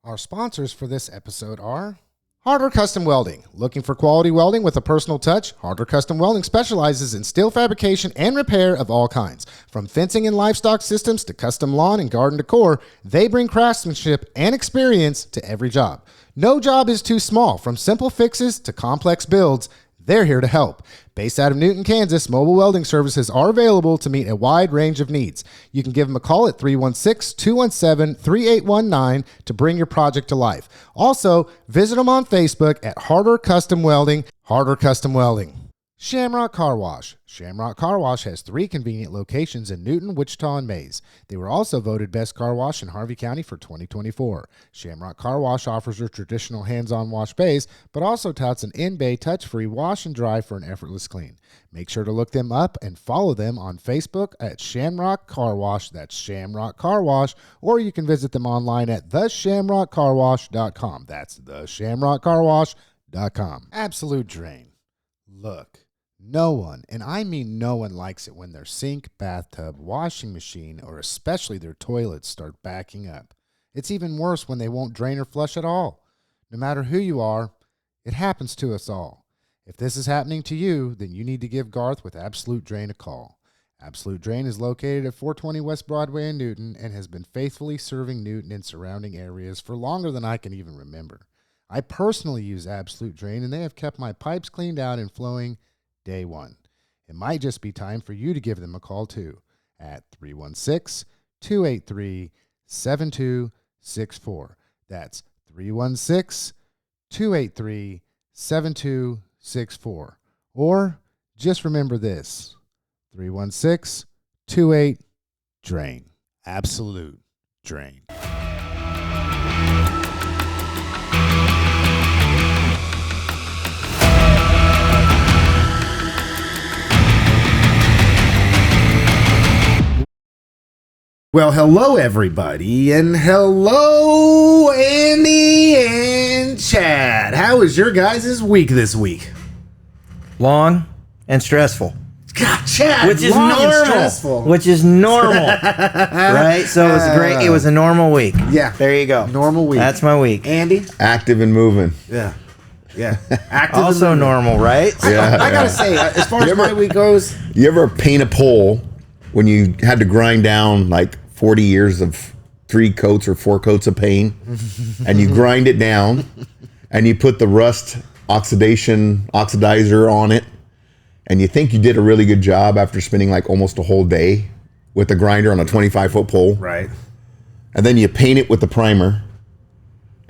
Our sponsors for this episode are Harder Custom Welding. Looking for quality welding with a personal touch? Harder Custom Welding specializes in steel fabrication and repair of all kinds. From fencing and livestock systems to custom lawn and garden decor, they bring craftsmanship and experience to every job. No job is too small. From simple fixes to complex builds, they're here to help. Based out of Newton, Kansas, mobile welding services are available to meet a wide range of needs. You can give them a call at 316-217-3819 to bring your project to life. Also, visit them on Facebook at Harder Custom Welding. Harder Custom Welding. Shamrock Car Wash. Shamrock Car Wash has 3 convenient locations in Newton, Wichita, and Mays. They were also voted Best Car Wash in Harvey County for 2024. Shamrock Car Wash offers your traditional hands-on wash bays, but also touts an in-bay touch-free wash and dry for an effortless clean. Make sure to look them up and follow them on Facebook at Shamrock Car Wash. That's Shamrock Car Wash. Or you can visit them online at theshamrockcarwash.com. That's theshamrockcarwash.com. Absolute drain. Look. No one, and I mean no one, likes it when their sink, bathtub, washing machine, or especially their toilets start backing up. It's even worse when they won't drain or flush at all. No matter who you are, it happens to us all. If this is happening to you, then you need to give Garth with Absolute Drain a call. Absolute Drain is located at 420 West Broadway in Newton and has been faithfully serving Newton and surrounding areas for longer than I can even remember. I personally use Absolute Drain, and they have kept my pipes cleaned out and flowing day one. It might just be time for you to give them a call too at 316-283-7264. That's 316-283-7264. Or just remember this, 316-28-DRAIN. Absolute Drain. Well, hello, everybody, and hello, Andy and Chad. How was your guys' week this week? Long and stressful. God, Chad, which is normal. Which is normal, right? So it was great. It was a normal week. Yeah, there you go. Normal week. That's my week. Andy, active and moving. Yeah. Active also and normal, right? I gotta say, as far as my week goes, you ever paint a pole when you had to grind down like 40 years of 3 coats or 4 coats of paint, and you grind it down, and you put the rust oxidizer on it, and you think you did a really good job after spending like almost a whole day with the grinder on a 25-foot pole. Right. And then you paint it with the primer,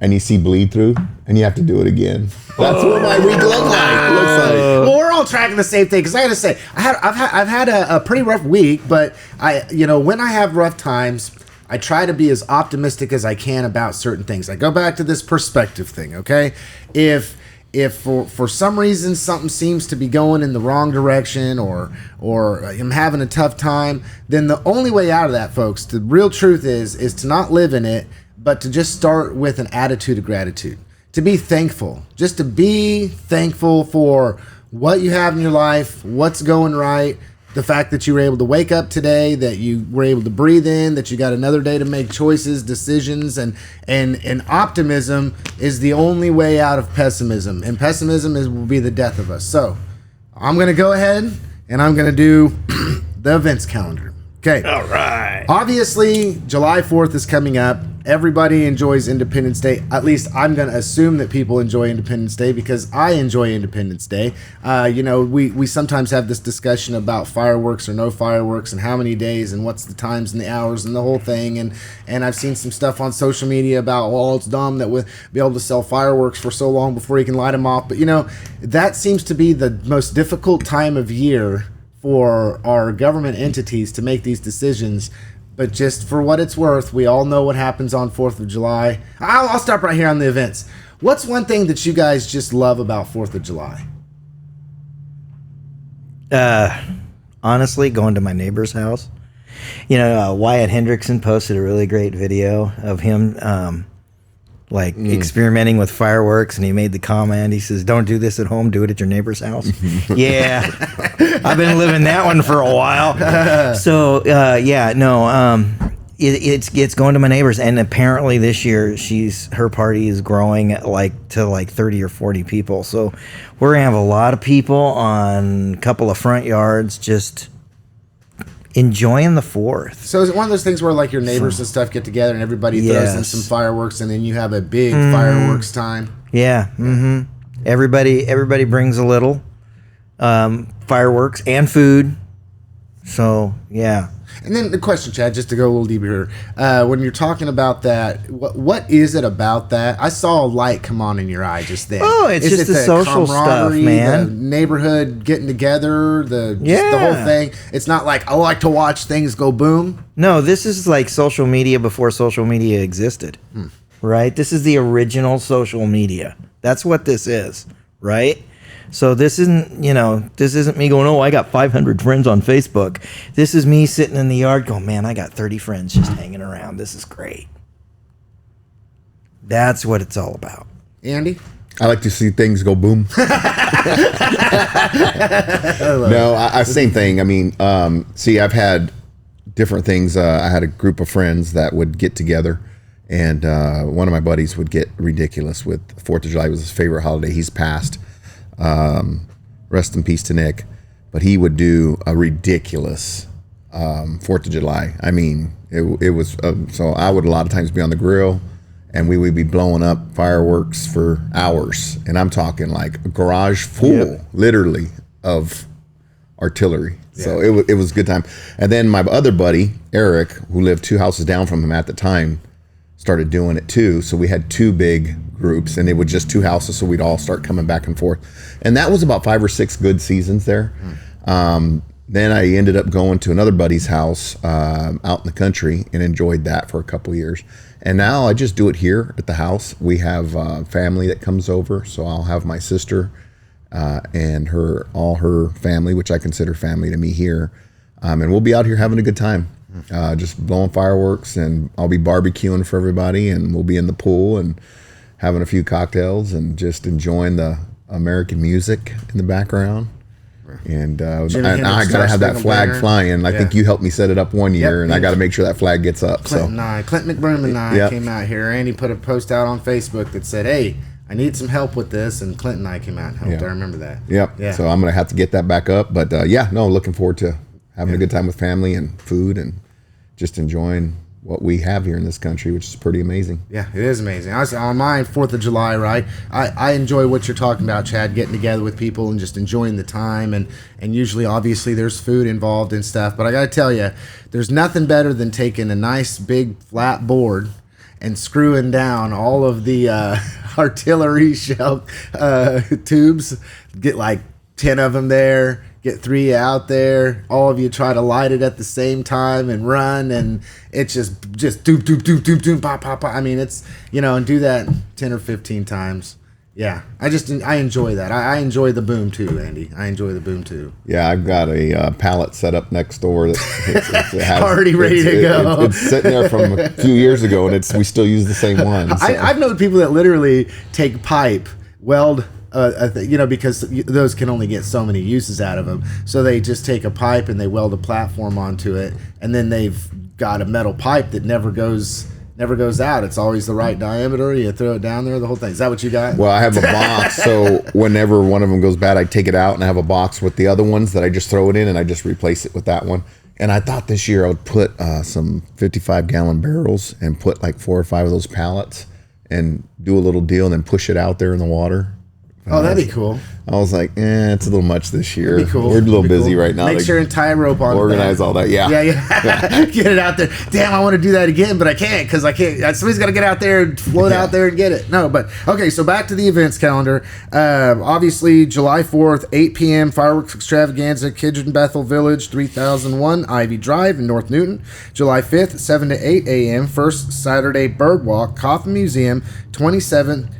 and you see bleed through, and you have to do it again. That's what my week looks like. Well, we're all tracking the same thing, because I got to say, I've had a pretty rough week, but when I have rough times, I try to be as optimistic as I can about certain things. I go back to this perspective thing, okay? If for some reason something seems to be going in the wrong direction, or I'm having a tough time, then the only way out of that, folks, the real truth is to not live in it, but to just start with an attitude of gratitude. To be thankful. Just to be thankful for what you have in your life, what's going right, the fact that you were able to wake up today, that you were able to breathe in, that you got another day to make choices, decisions, and optimism is the only way out of pessimism. And pessimism will be the death of us. So I'm going to go ahead and I'm going to do the events calendar. Okay. All right. Obviously, July 4th is coming up. Everybody enjoys Independence Day. At least I'm going to assume that people enjoy Independence Day, because I enjoy Independence Day. We sometimes have this discussion about fireworks or no fireworks and how many days and what's the times and the hours and the whole thing. And I've seen some stuff on social media about, well, it's dumb that we'll be able to sell fireworks for so long before you can light them off. But, that seems to be the most difficult time of year for our government entities to make these decisions. But just for what it's worth, we all know what happens on 4th of July. I'll stop right here on the events. What's one thing that you guys just love about 4th of July? Honestly, going to my neighbor's house. Wyatt Hendrickson posted a really great video of him experimenting with fireworks, and he made the comment, he says, "Don't do this at home, do it at your neighbor's house." Yeah, I've been living that one for a while. So it's going to my neighbors, and apparently this year her party is growing to 30 or 40 people. So we're gonna have a lot of people on a couple of front yards just enjoying the 4th. So is it one of those things where like your neighbors and stuff get together and everybody throws in some fireworks, and then you have a big fireworks time? Yeah. Mm-hmm. Everybody brings a little fireworks and food. So yeah. And then the question, Chad, just to go a little deeper here, when you're talking about that, what is it about that? I saw a light come on in your eye just then. Oh, it's just the social stuff, man. The neighborhood getting together, the whole thing. It's not like I like to watch things go boom. No, this is like social media before social media existed, right? This is the original social media. That's what this is, right? So this isn't me going, oh, I got 500 friends on Facebook. This is me sitting in the yard going, man, I got 30 friends just hanging around. This is great. That's what it's all about. Andy? I like to see things go boom. No, same thing. I mean, I've had different things. I had a group of friends that would get together, and one of my buddies would get ridiculous with 4th of July. It was his favorite holiday. He's passed. Rest in peace to Nick, but he would do a ridiculous 4th of July. I mean, it was so I would a lot of times be on the grill, and we would be blowing up fireworks for hours, and I'm talking like a garage full, literally, of artillery. So it was a good time. And then my other buddy Eric, who lived 2 houses down from him at the time, started doing it too. So we had 2 big groups, and it was just 2 houses, so we'd all start coming back and forth, and that was about 5 or 6 good seasons there. Then I ended up going to another buddy's house out in the country and enjoyed that for a couple of years, and now I just do it here at the house. We have family that comes over, so I'll have my sister and all her family, which I consider family to me here, and we'll be out here having a good time. Just blowing fireworks, and I'll be barbecuing for everybody, and we'll be in the pool and having a few cocktails and just enjoying the American music in the background. And I gotta have that flag flying. I think you helped me set it up one year, and I got to make sure that flag gets up. Clint McBroom and I came out here. Andy put a post out on Facebook that said, "Hey, I need some help with this," and Clint and I came out and helped. I remember that. Yeah. So I'm gonna have to get that back up. But looking forward to having a good time with family and food and just enjoying what we have here in this country, which is pretty amazing. Yeah, it is amazing. On my 4th of July, right, I enjoy what you're talking about, Chad, getting together with people and just enjoying the time, and usually, obviously, there's food involved and stuff, but I got to tell you, there's nothing better than taking a nice big flat board and screwing down all of the artillery shell tubes, get like 10 of them there, get 3 out there, all of you try to light it at the same time and run, and it's just doop doop doop doop doop pop pop pop. I mean, it's, and do that 10 or 15 times. Yeah, I enjoy that. I enjoy the boom too, Andy. I enjoy the boom too. Yeah, I've got a pallet set up next door that has, already ready to go. It's sitting there from a few years ago, and we still use the same one. So. I've known people that literally take pipe, weld. Because those can only get so many uses out of them. So they just take a pipe and they weld a platform onto it, and then they've got a metal pipe that never goes out. It's always the right diameter. You throw it down there, the whole thing. Is that what you got? Well, I have a box, so whenever one of them goes bad, I take it out, and I have a box with the other ones that I just throw it in, and I just replace it with that one. And I thought this year I would put some 55-gallon barrels and put like 4 or 5 of those pallets and do a little deal and then push it out there in the water. Oh, that'd be cool. I was like, it's a little much this year. That'd be cool. We're a little busy right now. Make sure and tie a rope on. Organize all that. Yeah. Get it out there. Damn, I want to do that again, but I can't because I can't. Somebody's got to get out there and float out there and get it. No, but okay. So back to the events calendar. Obviously, July 4th, 8 p.m. fireworks extravaganza, Kidron Bethel Village, 3001 Ivy Drive in North Newton. July 5th, 7 to 8 a.m. First Saturday Bird Walk, Coffin Museum, 27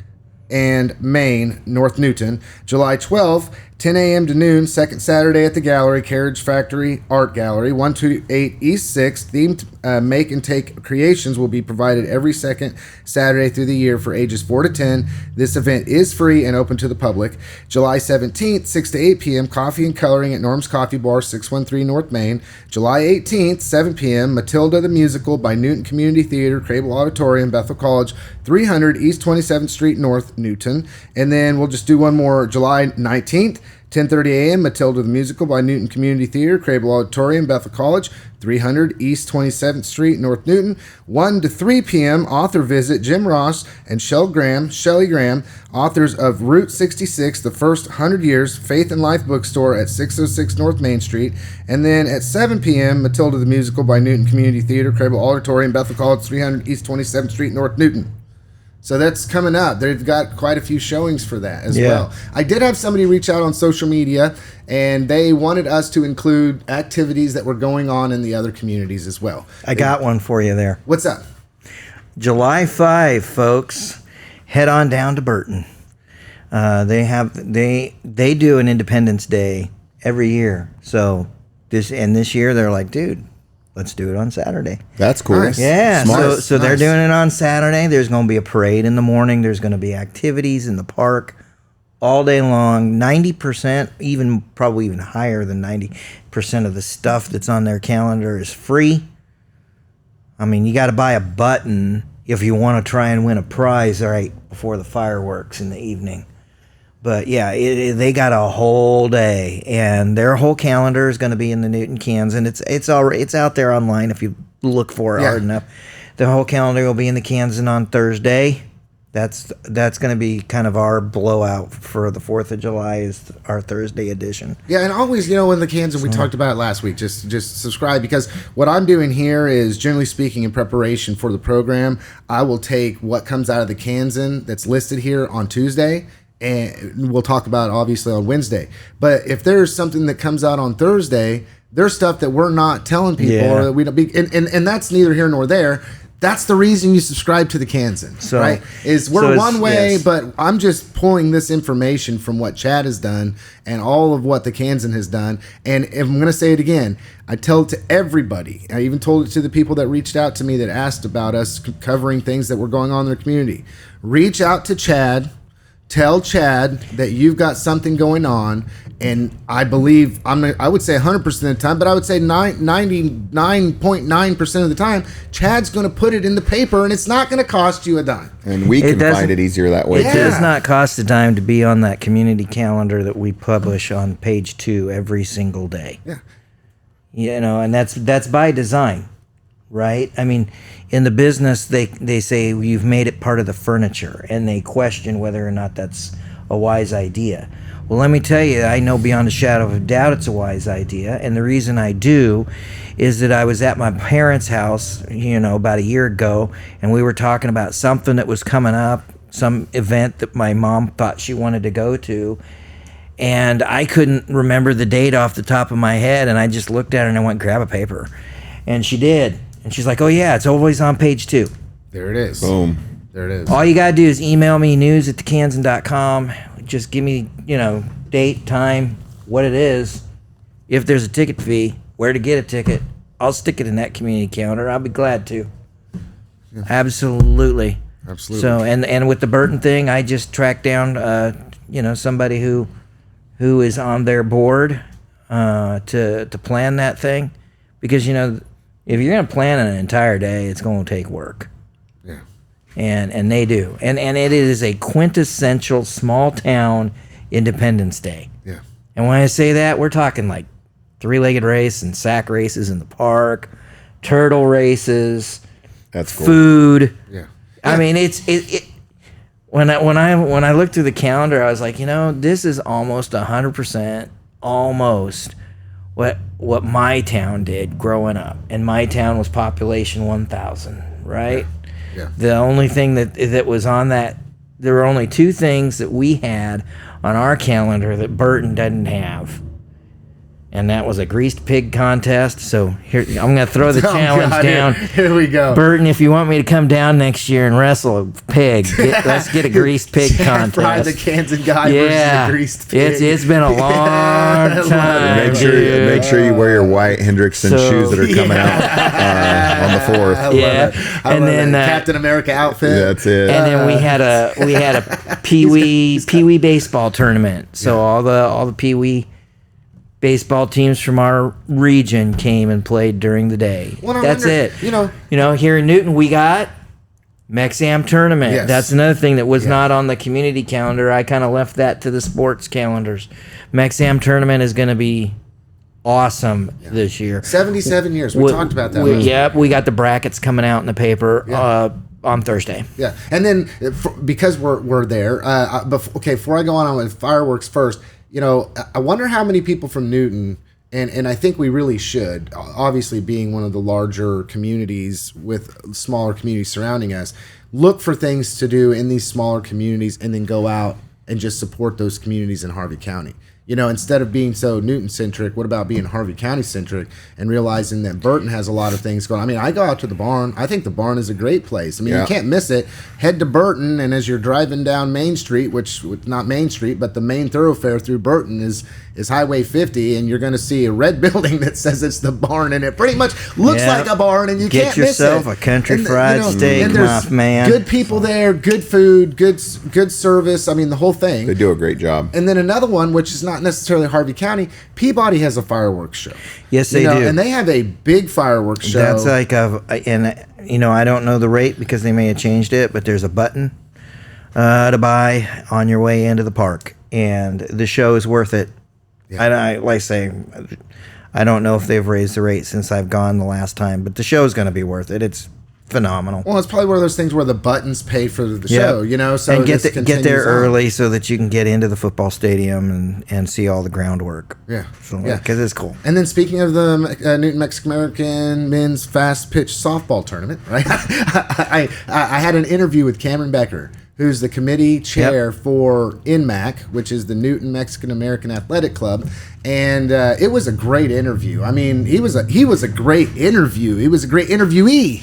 and Main, North Newton. July 12th, 10 a.m. to noon, second Saturday at the Gallery, Carriage Factory Art Gallery, 128 East 6th. Themed make and take creations will be provided every second Saturday through the year for ages 4 to 10. This event is free and open to the public. July 17th, 6 to 8 p.m., coffee and coloring at Norm's Coffee Bar, 613 North Main. July 18th, 7 p.m., Matilda the Musical by Newton Community Theater, Crable Auditorium, Bethel College, 300 East 27th Street North, Newton. And then we'll just do one more. July 19th, 10:30 a.m., Matilda the Musical by Newton Community Theater, Crable Auditorium, Bethel College, 300 East 27th Street, North Newton. 1 to 3 p.m., author visit, Jim Ross and Shelley Graham, authors of Route 66, The First 100 Years, Faith and Life Bookstore at 606 North Main Street. And then at 7 p.m., Matilda the Musical by Newton Community Theater, Crable Auditorium, Bethel College, 300 East 27th Street, North Newton. So that's coming up. They've got quite a few showings for that as well. I did have somebody reach out on social media, and they wanted us to include activities that were going on in the other communities as well. I got one for you there. What's up? July 5, folks. Head on down to Burton. They do an Independence Day every year. So this year they're like, dude, let's do it on Saturday. That's cool. Nice. Yeah, Smart. so they're doing it on Saturday. There's going to be a parade in the morning. There's going to be activities in the park all day long. 90%, probably even higher than 90% of the stuff that's on their calendar is free. I mean, you got to buy a button if you want to try and win a prize right before the fireworks in the evening. But yeah, they got a whole day, and their whole calendar is going to be in the Newton cans, and it's out there online if you look for it hard enough. The whole calendar will be in the Kansan on Thursday. That's going to be kind of our blowout for the 4th of July is our Thursday edition. Yeah, and always, in the Kansan, we talked about it last week, just subscribe, because what I'm doing here is, generally speaking, in preparation for the program, I will take what comes out of the Kansan that's listed here on Tuesday, and we'll talk about it obviously on Wednesday. But if there's something that comes out on Thursday, there's stuff that we're not telling people, or that we don't be, and that's neither here nor there. That's the reason you subscribe to the Kansan, right? We're one way, but I'm just pulling this information from what Chad has done and all of what the Kansan has done. And if I'm going to say it again, I tell it to everybody. I even told it to the people that reached out to me that asked about us covering things that were going on in their community. Reach out to Chad. Tell Chad that you've got something going on, and I believe I would say 100% of the time, but I would say 99.9% of the time, Chad's going to put it in the paper, and it's not going to cost you a dime. And we can find it easier that way. It does not cost a dime to be on that community calendar that we publish on page 2 every single day. Yeah, and that's by design, right? I mean, in the business, they say you've made it part of the furniture, and they question whether or not that's a wise idea. Well, let me tell you, I know beyond a shadow of a doubt it's a wise idea, and the reason I do is that I was at my parents' house, about a year ago, and we were talking about something that was coming up, some event that my mom thought she wanted to go to, and I couldn't remember the date off the top of my head, and I just looked at her and I went, grab a paper, and she did. And she's like, oh, yeah, it's always on page 2. There it is. Boom. There it is. All you got to do is email me news@thekansan.com. Just give me, date, time, what it is. If there's a ticket fee, where to get a ticket. I'll stick it in that community calendar. I'll be glad to. Yeah. Absolutely. So, and with the Burton thing, I just tracked down, somebody who is on their board to plan that thing. Because, if you're going to plan an entire day, it's going to take work. Yeah. And they do. And it is a quintessential small town Independence Day. Yeah. And when I say that, we're talking like 3-legged race and sack races in the park, turtle races, that's cool. Food. Yeah. I mean, when I looked through the calendar, I was like, this is almost 100% almost what my town did growing up, and my town was population 1,000, right? Yeah. The only thing that was on that, there were only 2 things that we had on our calendar that Burton doesn't have, and that was a greased pig contest. So here, I'm going to throw the challenge God, down. Here we go. Burton, if you want me to come down next year and wrestle a pig, let's get a greased pig Chad Fry, the contest. Kansan guy versus the greased pig. It's been a long time. Make sure you wear your white Hendrickson shoes that are coming out on the 4th. I love it. I And love then, it. Captain America outfit. That's it. And then we had a pee-wee baseball tournament. So all the pee-wee baseball teams from our region came and played during the day. Well, I That's wonder, it. you know, Here in Newton we got Mexam tournament. Yes. That's another thing that was not on the community calendar. I kind of left that to the sports calendars. Mexam tournament is going to be awesome this year. 77 years. We talked about that. Yep, we got the brackets coming out in the paper on Thursday. Yeah, and then because we're there. Before I go on with fireworks first, I wonder how many people from Newton, and I think we really should, obviously being one of the larger communities with smaller communities surrounding us, look for things to do in these smaller communities and then go out and just support those communities in Harvey County. Instead of being so Newton-centric, what about being Harvey County-centric and realizing that Burton has a lot of things going on? I mean, I go out to the barn. I think the barn is a great place. I mean, you can't miss it. Head to Burton, and as you're driving down Main Street, which not Main Street, but the main thoroughfare through Burton is Highway 50, and you're going to see a red building that says it's the barn, and it pretty much looks like a barn, and you can't miss it. Get yourself a country fried steak, my man. Good people there, good food, good service. I mean, the whole thing. They do a great job. And then another one, which is not necessarily Harvey County, Peabody has a fireworks show. Yes, they do. And they have a big fireworks show. That's like I don't know the rate because they may have changed it, but there's a button to buy on your way into the park, and the show is worth it. Yeah. I don't know if they've raised the rate since I've gone the last time, but the show is going to be worth it. It's phenomenal. Well, it's probably one of those things where the buttons pay for the show, So and get there early so that you can get into the football stadium and see all the groundwork. Yeah, because it's cool. And then speaking of the Newton Mexican American men's fast pitch softball tournament, right? I had an interview with Cameron Becker, who's the committee chair for NMAC, which is the Newton Mexican American Athletic Club, and it was a great interview. I mean, he was a great interview. He was a great interviewee,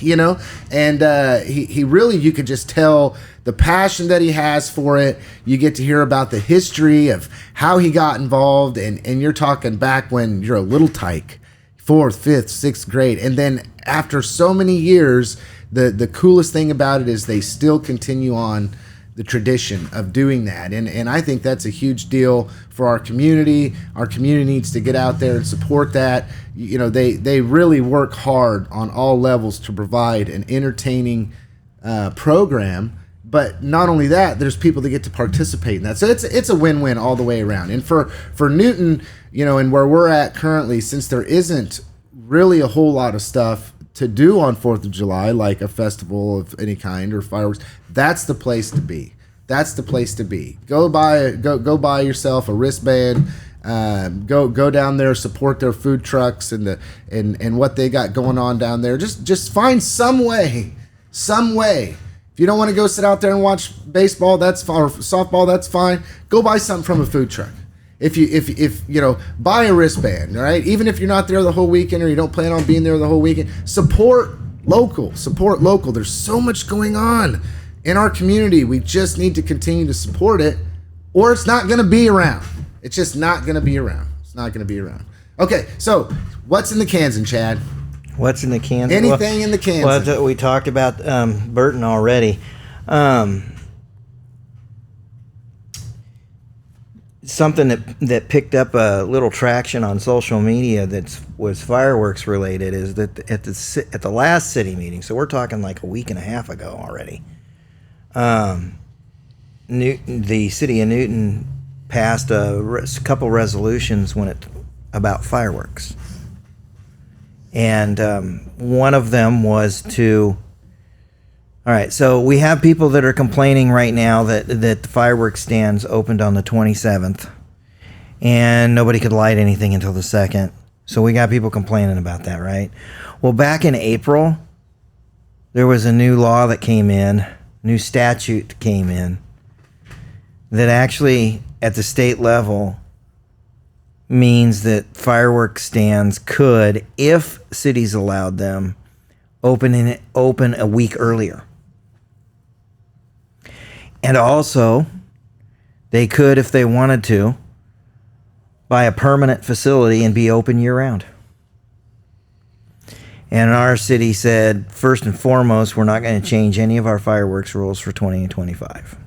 and he really, you could just tell the passion that he has for it. You get to hear about the history of how he got involved, and you're talking back when you're a little tyke, 4th, 5th, 6th grade, and then after so many years, the coolest thing about it is they still continue on the tradition of doing that. And I think that's a huge deal for our community. Our community needs to get out there and support that. They really work hard on all levels to provide an entertaining program. But not only that, there's people that get to participate in that. So it's a win-win all the way around. And for Newton, and where we're at currently, since there isn't really a whole lot of stuff to do on 4th of July, like a festival of any kind or fireworks, that's the place to be. That's the place to be. Go buy yourself a wristband. Go down there, support their food trucks and what they got going on down there. Just find some way. If you don't want to go sit out there and watch baseball, that's fine, or softball, that's fine. Go buy something from a food truck. If buy a wristband, all right? Even if you're not there the whole weekend or you don't plan on being there the whole weekend, support local. There's so much going on in our community. We just need to continue to support it, or it's not going to be around. It's just not going to be around. It's not going to be around. Okay, so what's in the Kansan, Chad? What's in the Kansan? Anything in the Kansan? Well, we talked about Burton already. Something that picked up a little traction on social media that was fireworks related is that at the last city meeting, so we're talking like a week and a half ago already, the city of Newton passed a couple resolutions about fireworks, and one of them was to. All right, so we have people that are complaining right now that the fireworks stands opened on the 27th, and nobody could light anything until the 2nd. So we got people complaining about that, right? Well, back in April, there was a new law that came in, new statute came in, that actually, at the state level, means that fireworks stands could, if cities allowed them, open a week earlier. And also, they could, if they wanted to, buy a permanent facility and be open year-round. And our city said, first and foremost, we're not going to change any of our fireworks rules for 20 and 25.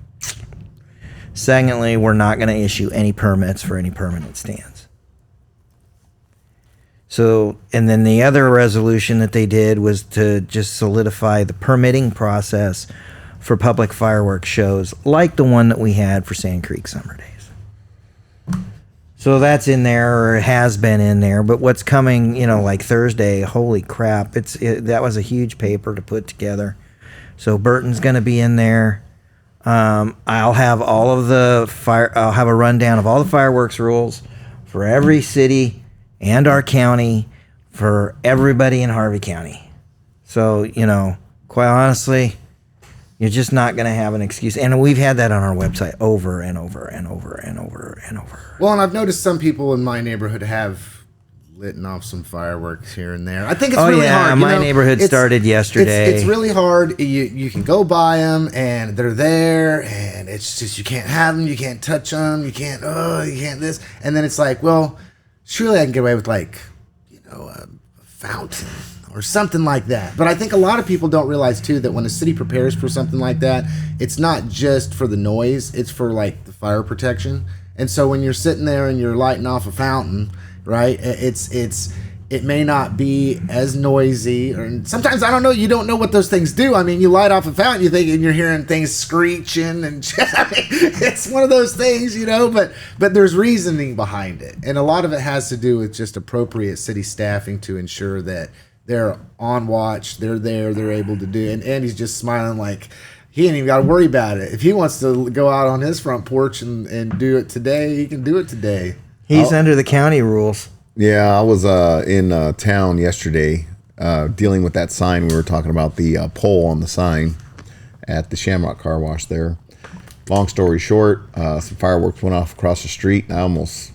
Secondly, we're not going to issue any permits for any permanent stands. So, and then the other resolution that they did was to just solidify the permitting process for public fireworks shows like the one that we had for Sand Creek Summer Days. So that's in there, or it has been in there. But what's coming, like Thursday, holy crap, that was a huge paper to put together. So Burton's going to be in there. I'll have I'll have a rundown of all the fireworks rules for every city and our county for everybody in Harvey County. So, quite honestly, you're just not going to have an excuse. And we've had that on our website over and over and over and over and over. Well, and I've noticed some people in my neighborhood have lit off some fireworks here and there. I think it's really hard. My neighborhood started yesterday. It's really hard. You can go buy them, and they're there, and it's just you can't have them, you can't touch them, you can't this. And then it's like, well, surely I can get away with a fountain or something like that. But I think a lot of people don't realize too that when a city prepares for something like that, it's not just for the noise, it's for the fire protection. And so when you're sitting there and you're lighting off a fountain, right, it may not be as noisy, or sometimes I don't know, you don't know what those things do. I mean, you light off a fountain, you think, and you're hearing things screeching and it's one of those things, but there's reasoning behind it. And a lot of it has to do with just appropriate city staffing to ensure that they're on watch, they're there, they're able to do. And Andy's just smiling like he ain't even got to worry about it. If he wants to go out on his front porch and do it today, he can do it today. He's under the county rules. Yeah, I was in town yesterday dealing with that sign. We were talking about the pole on the sign at the Shamrock Car Wash there. Long story short, some fireworks went off across the street, and I almost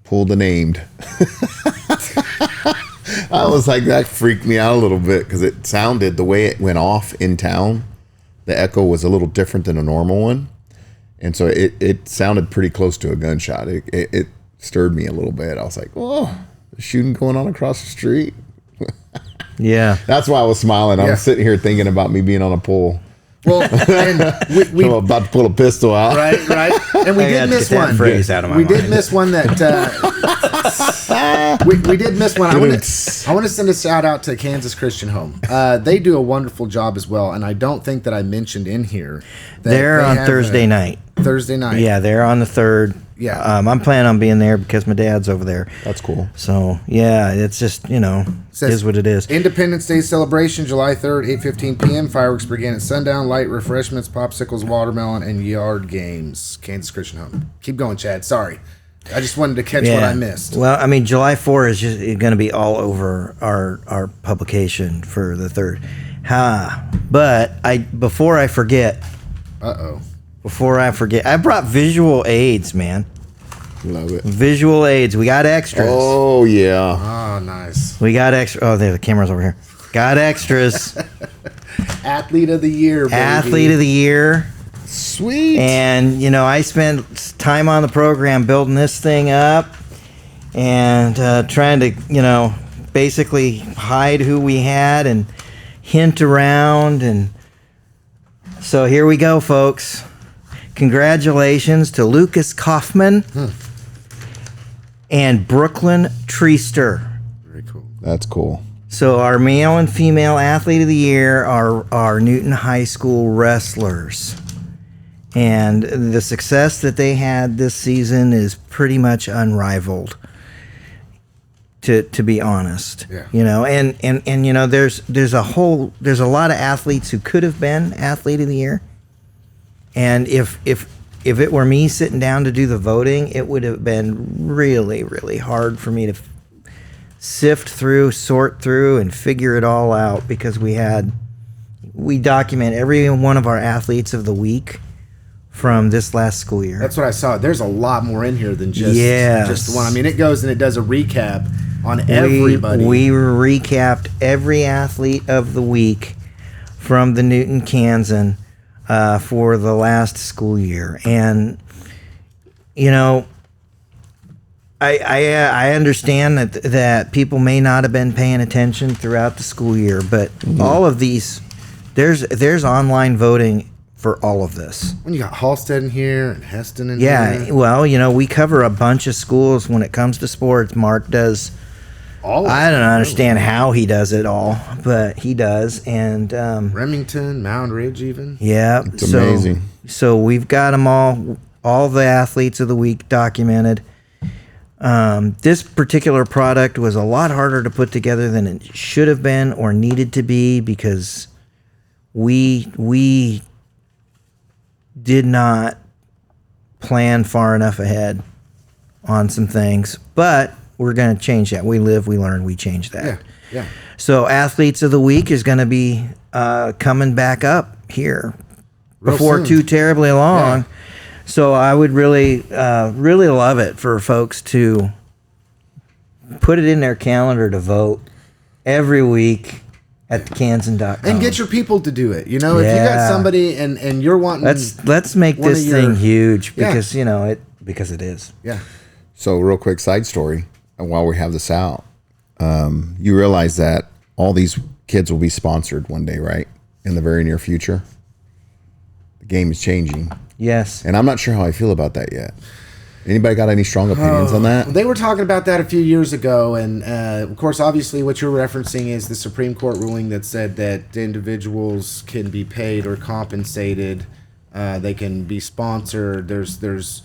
pulled the named. I was like, that freaked me out a little bit because it sounded, the way it went off in town, the echo was a little different than a normal one. And so it sounded pretty close to a gunshot. It stirred me a little bit. I was like, oh, shooting going on across the street. Yeah. That's why I was smiling. I was sitting here thinking about me being on a pole. Well, and we I'm about to pull a pistol out. Right. And we did miss one. Phrase out of my we mind. did miss one that we did miss one. I want to send a shout out to Kansas Christian Home. They do a wonderful job as well, and I don't think that I mentioned in here that they're on Thursday night. Thursday night. Yeah, they're on the 3rd. Yeah. I'm planning on being there because my dad's over there. That's cool. So, yeah, it's just, is what it is. Independence Day celebration, July 3rd, 8:15 p.m. Fireworks begin at sundown. Light refreshments, popsicles, watermelon, and yard games. Kansas Christian Home. Keep going, Chad. Sorry. I just wanted to catch what I missed. Well, I mean, July 4 is just going to be all over our publication for the 3rd. But before I forget... Before I forget, I brought visual aids, man. Love it. Visual aids. We got extras. Oh, yeah. Oh, nice. We got extra. Oh, there, the camera's over here. Got extras. Athlete of the year, baby. Athlete of the year. Sweet. And, I spent time on the program building this thing up and trying to, basically hide who we had and hint around. And so here we go, folks. Congratulations to Lucas Kaufman and Brooklyn Treester. Very cool. That's cool. So our male and female athlete of the year are Newton High School wrestlers. And the success that they had this season is pretty much unrivaled, to be honest. Yeah. And there's a lot of athletes who could have been athlete of the year. And if it were me sitting down to do the voting, it would have been really, really hard for me to sift through, sort through, and figure it all out, because we document every one of our athletes of the week from this last school year. That's what I saw. There's a lot more in here than just the one. I mean, it goes and it does a recap on everybody. We recapped every athlete of the week from the Newton Kansan for the last school year. And, you know, I understand that people may not have been paying attention throughout the school year, but all of these, there's online voting for all of this. And you got Halstead in here and Heston in here. Yeah, well, you know, we cover a bunch of schools when it comes to sports. Mark does. I don't understand how he does it all, but he does. And Remington, Mound Ridge, even. Yeah, it's amazing. So we've got them all the athletes of the week documented. This particular product was a lot harder to put together than it should have been or needed to be because we did not plan far enough ahead on some things, but we're going to change that. We live, we learn, we change that. Yeah. So Athletes of the Week is going to be coming back up here before too terribly long. Yeah. So I would really love it for folks to put it in their calendar to vote every week at thekansan.com. And get your people to do it. You know, if you got somebody and you're wanting... Let's make this thing huge because, you know, because it is. Yeah. So real quick side story, and while we have this out, you realize that all these kids will be sponsored one day, right? In the very near future. The game is changing. Yes. And I'm not sure how I feel about that yet. Anybody got any strong opinions on that? They were talking about that a few years ago, and of course, obviously, what you're referencing is the Supreme Court ruling that said that individuals can be paid or compensated. They can be sponsored. There's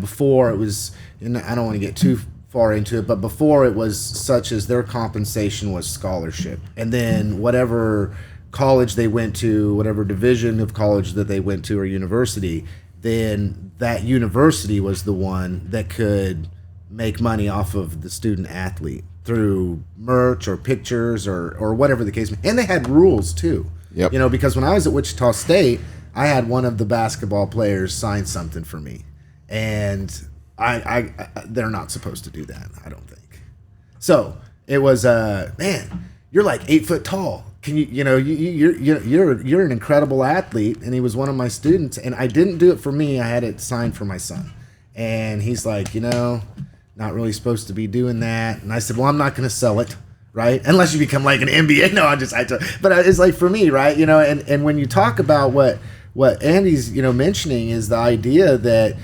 before it was, and I don't want to get too far into it, but before it was such as their compensation was scholarship, and then whatever college they went to, whatever division of college that they went to or university, then that university was the one that could make money off of the student athlete through merch or pictures or whatever the case may be. And they had rules too. Yep. You know, because when I was at Wichita State, I had one of the basketball players sign something for me. And I they're not supposed to do that, I don't think. So it was man, you're like 8 foot tall. Can you're an incredible athlete, and he was one of my students, and I didn't do it for me. I had it signed for my son, and he's like, not really supposed to be doing that. And I said, well, I'm not going to sell it, right? Unless you become like an NBA. No, but it's like for me, right? And when you talk about what Andy's mentioning is the idea that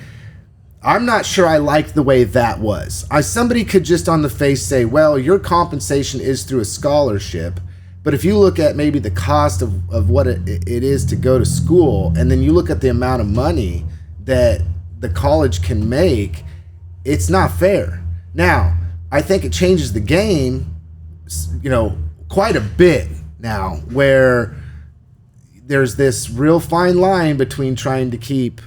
I'm not sure I like the way that was. Somebody could just on the face say, well, your compensation is through a scholarship. But if you look at maybe the cost of what it is to go to school, and then you look at the amount of money that the college can make, it's not fair. Now, I think it changes the game, quite a bit now, where there's this real fine line between trying to keep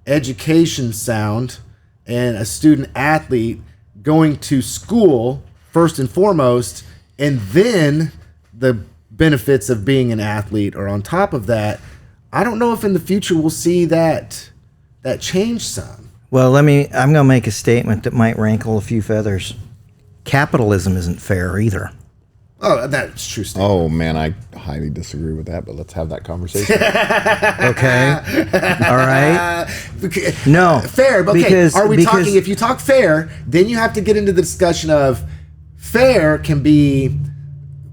education sound and a student athlete going to school first and foremost, and then the benefits of being an athlete are on top of that. I don't know if in the future we'll see that change some. Well, I'm going to make a statement that might rankle a few feathers. Capitalism isn't fair either. Oh, that's true statement. Oh, man, I highly disagree with that, but let's have that conversation. Okay. All right. No. Fair, but okay. Are we talking, if you talk fair, then you have to get into the discussion of fair can be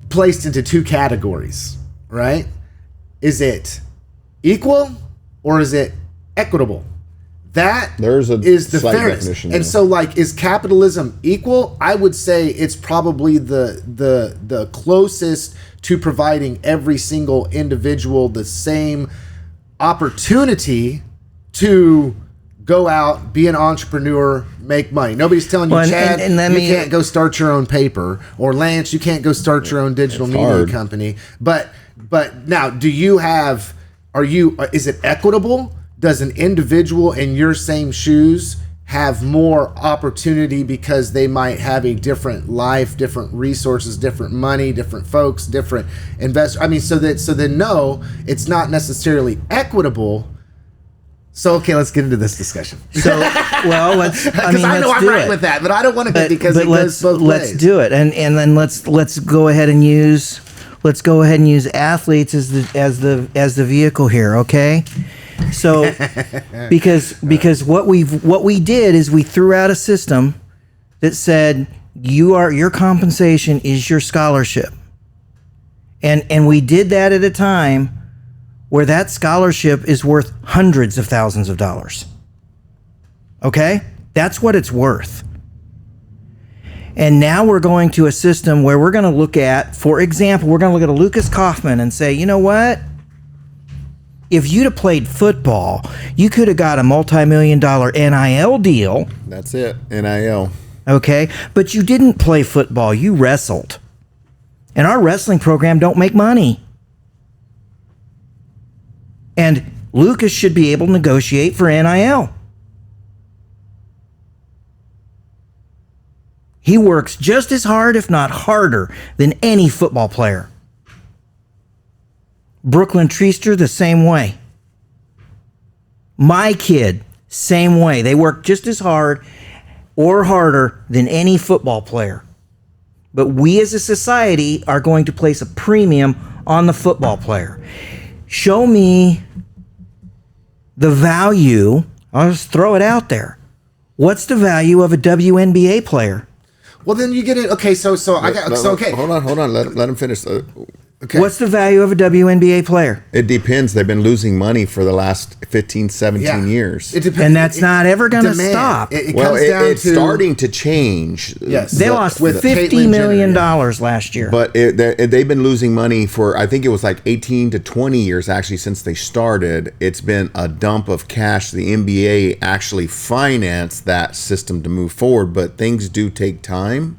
placed into two categories, right? Is it equal or is it equitable? That is the fairness. And so, is capitalism equal? I would say it's probably the closest to providing every single individual the same opportunity to go out, be an entrepreneur, make money. Nobody's telling you, Chad, you can't go start your own paper, or Lance, you can't go start your own digital media company. But now, is it equitable? Does an individual in your same shoes have more opportunity because they might have a different life, different resources, different money, different folks, different investors? I mean, so then no, it's not necessarily equitable. So okay, let's get into this discussion. So, well, let's. Because I know I'm right with that, but I don't want to be because it goes both let's ways. do it, and then let's go ahead and use athletes as the vehicle here, okay? So because what we did is we threw out a system that said your compensation is your scholarship, and we did that at a time where that scholarship is worth hundreds of thousands of dollars. Okay? That's what it's worth. And now we're going to a system where we're going to look at, for example, we're going to look at a Lucas Kaufman and say, you know what? If you'd have played football, you could have got a multi-million-dollar NIL deal. That's it, NIL. Okay? But you didn't play football. You wrestled. And our wrestling program don't make money. And Lucas should be able to negotiate for NIL. He works just as hard, if not harder, than any football player. Brooklyn Treaster, the same way. My kid, same way. They work just as hard or harder than any football player. But we as a society are going to place a premium on the football player. Show me the value. I'll just throw it out there. What's the value of a WNBA player? Well, then you get it. Okay, so okay. Hold on. Let him finish. Okay. What's the value of a WNBA player? It depends. They've been losing money for the last 15, 17 years. It depends. And that's not ever going to Demand. stop. It Well, comes down it's to starting to change. Yes. They lost with $50 Caitlyn million Jenner, last year. But they've been losing money for, I think it was like 18 to 20 years actually since they started. It's been a dump of cash. The NBA actually financed that system to move forward, but things do take time.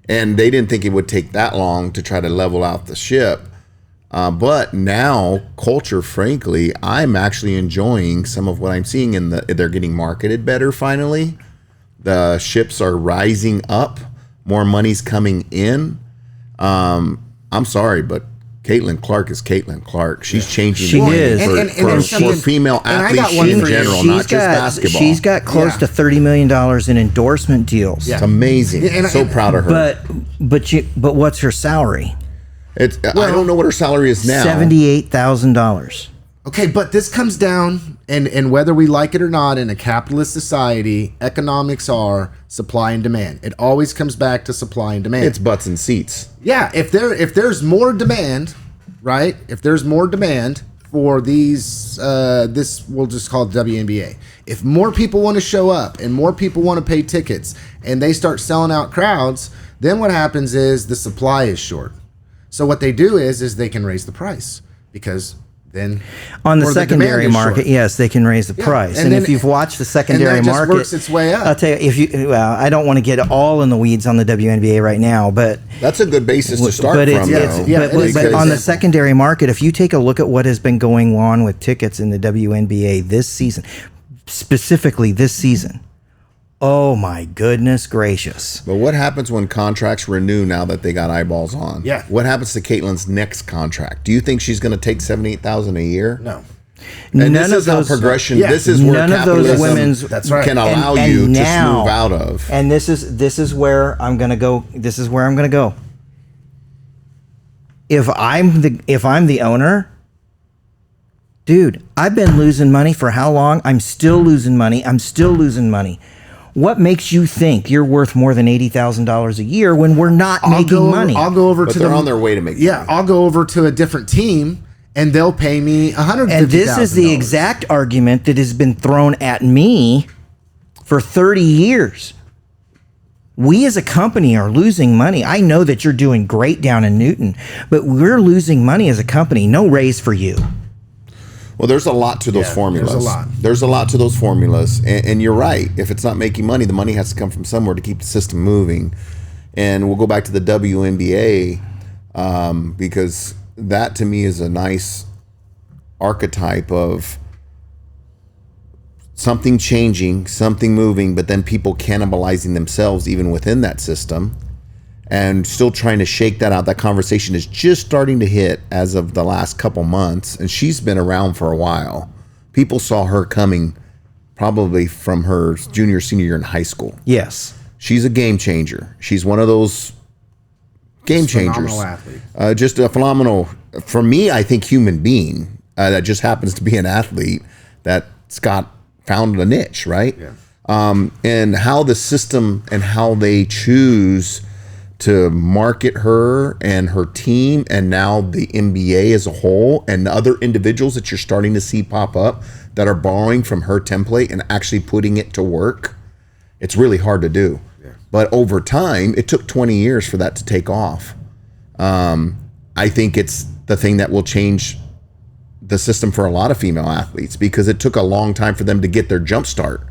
And they didn't think it would take that long to try to level out the ship. But now, culture, frankly, I'm actually enjoying some of what I'm seeing they're getting marketed better finally. The ships are rising up. More money's coming in. I'm sorry, but Caitlin Clark is Caitlin Clark. She's changing She the game is. for female and I got athletes one in for you. general, not just basketball. She's got close to $30 million in endorsement deals. Yeah. It's amazing. Yeah, So proud of her. But what's her salary? I don't know what her salary is now. $78,000. Okay, but this comes down, and whether we like it or not, in a capitalist society, economics are supply and demand. It always comes back to supply and demand. It's butts and seats. Yeah, if there's more demand, right? If there's more demand for these, this we'll just call it WNBA. If more people want to show up and more people want to pay tickets, and they start selling out crowds, then what happens is the supply is short. So what they do is they can raise the price because then On the or secondary demand is market, short. yes, they can raise the price. and And then- if you've watched the secondary and that just market, works its way up. I'll tell you, well, I don't want to get all in the weeds on the WNBA right now, but That's a good basis to start but from, it's, though. yeah, but it is on good the example. secondary market, if you take a look at what has been going on with tickets in the WNBA this season, specifically this season, oh my goodness gracious. But what happens when contracts renew now that they got eyeballs on? Yeah. What happens to Caitlin's next contract? Do you think she's going to take $78,000 a year? No. And None this of is how those- progression. Yeah. This is where None of those capitalism women's- That's right. can allow And you now- to move out of. And this is where I'm gonna go. This is where I'm gonna go. If I'm the owner, dude, I've been losing money for how long? I'm still losing money. What makes you think you're worth more than $80,000 a year when we're not making money? I'll go over But to they're on their way to make Yeah, money. I'll go over to a different team and they'll pay me $150,000. And this is the exact argument that has been thrown at me for 30 years. We as a company are losing money. I know that you're doing great down in Newton, but we're losing money as a company. No raise for you. Well, there's a lot to those Yeah, formulas. there's a lot. There's a lot to those formulas. And you're right. If it's not making money, the money has to come from somewhere to keep the system moving. And we'll go back to the WNBA because that to me is a nice archetype of something changing, something moving, but then people cannibalizing themselves even within that system and still trying to shake that out. That conversation is just starting to hit as of the last couple months, and she's been around for a while. people saw her coming probably from her junior, senior year in high school. Yes. She's a game changer. She's one of those game changers. Phenomenal athlete. Just a phenomenal, for me, I think, human being that just happens to be an athlete that's found a niche, right? Yeah. And how the system and how they choose to market her and her team, and now the NBA as a whole, and the other individuals that you're starting to see pop up that are borrowing from her template and actually putting it to work. It's really hard to do. Yeah. But over time, it took 20 years for that to take off. I think it's the thing that will change the system for a lot of female athletes, because it took a long time for them to get their jump start.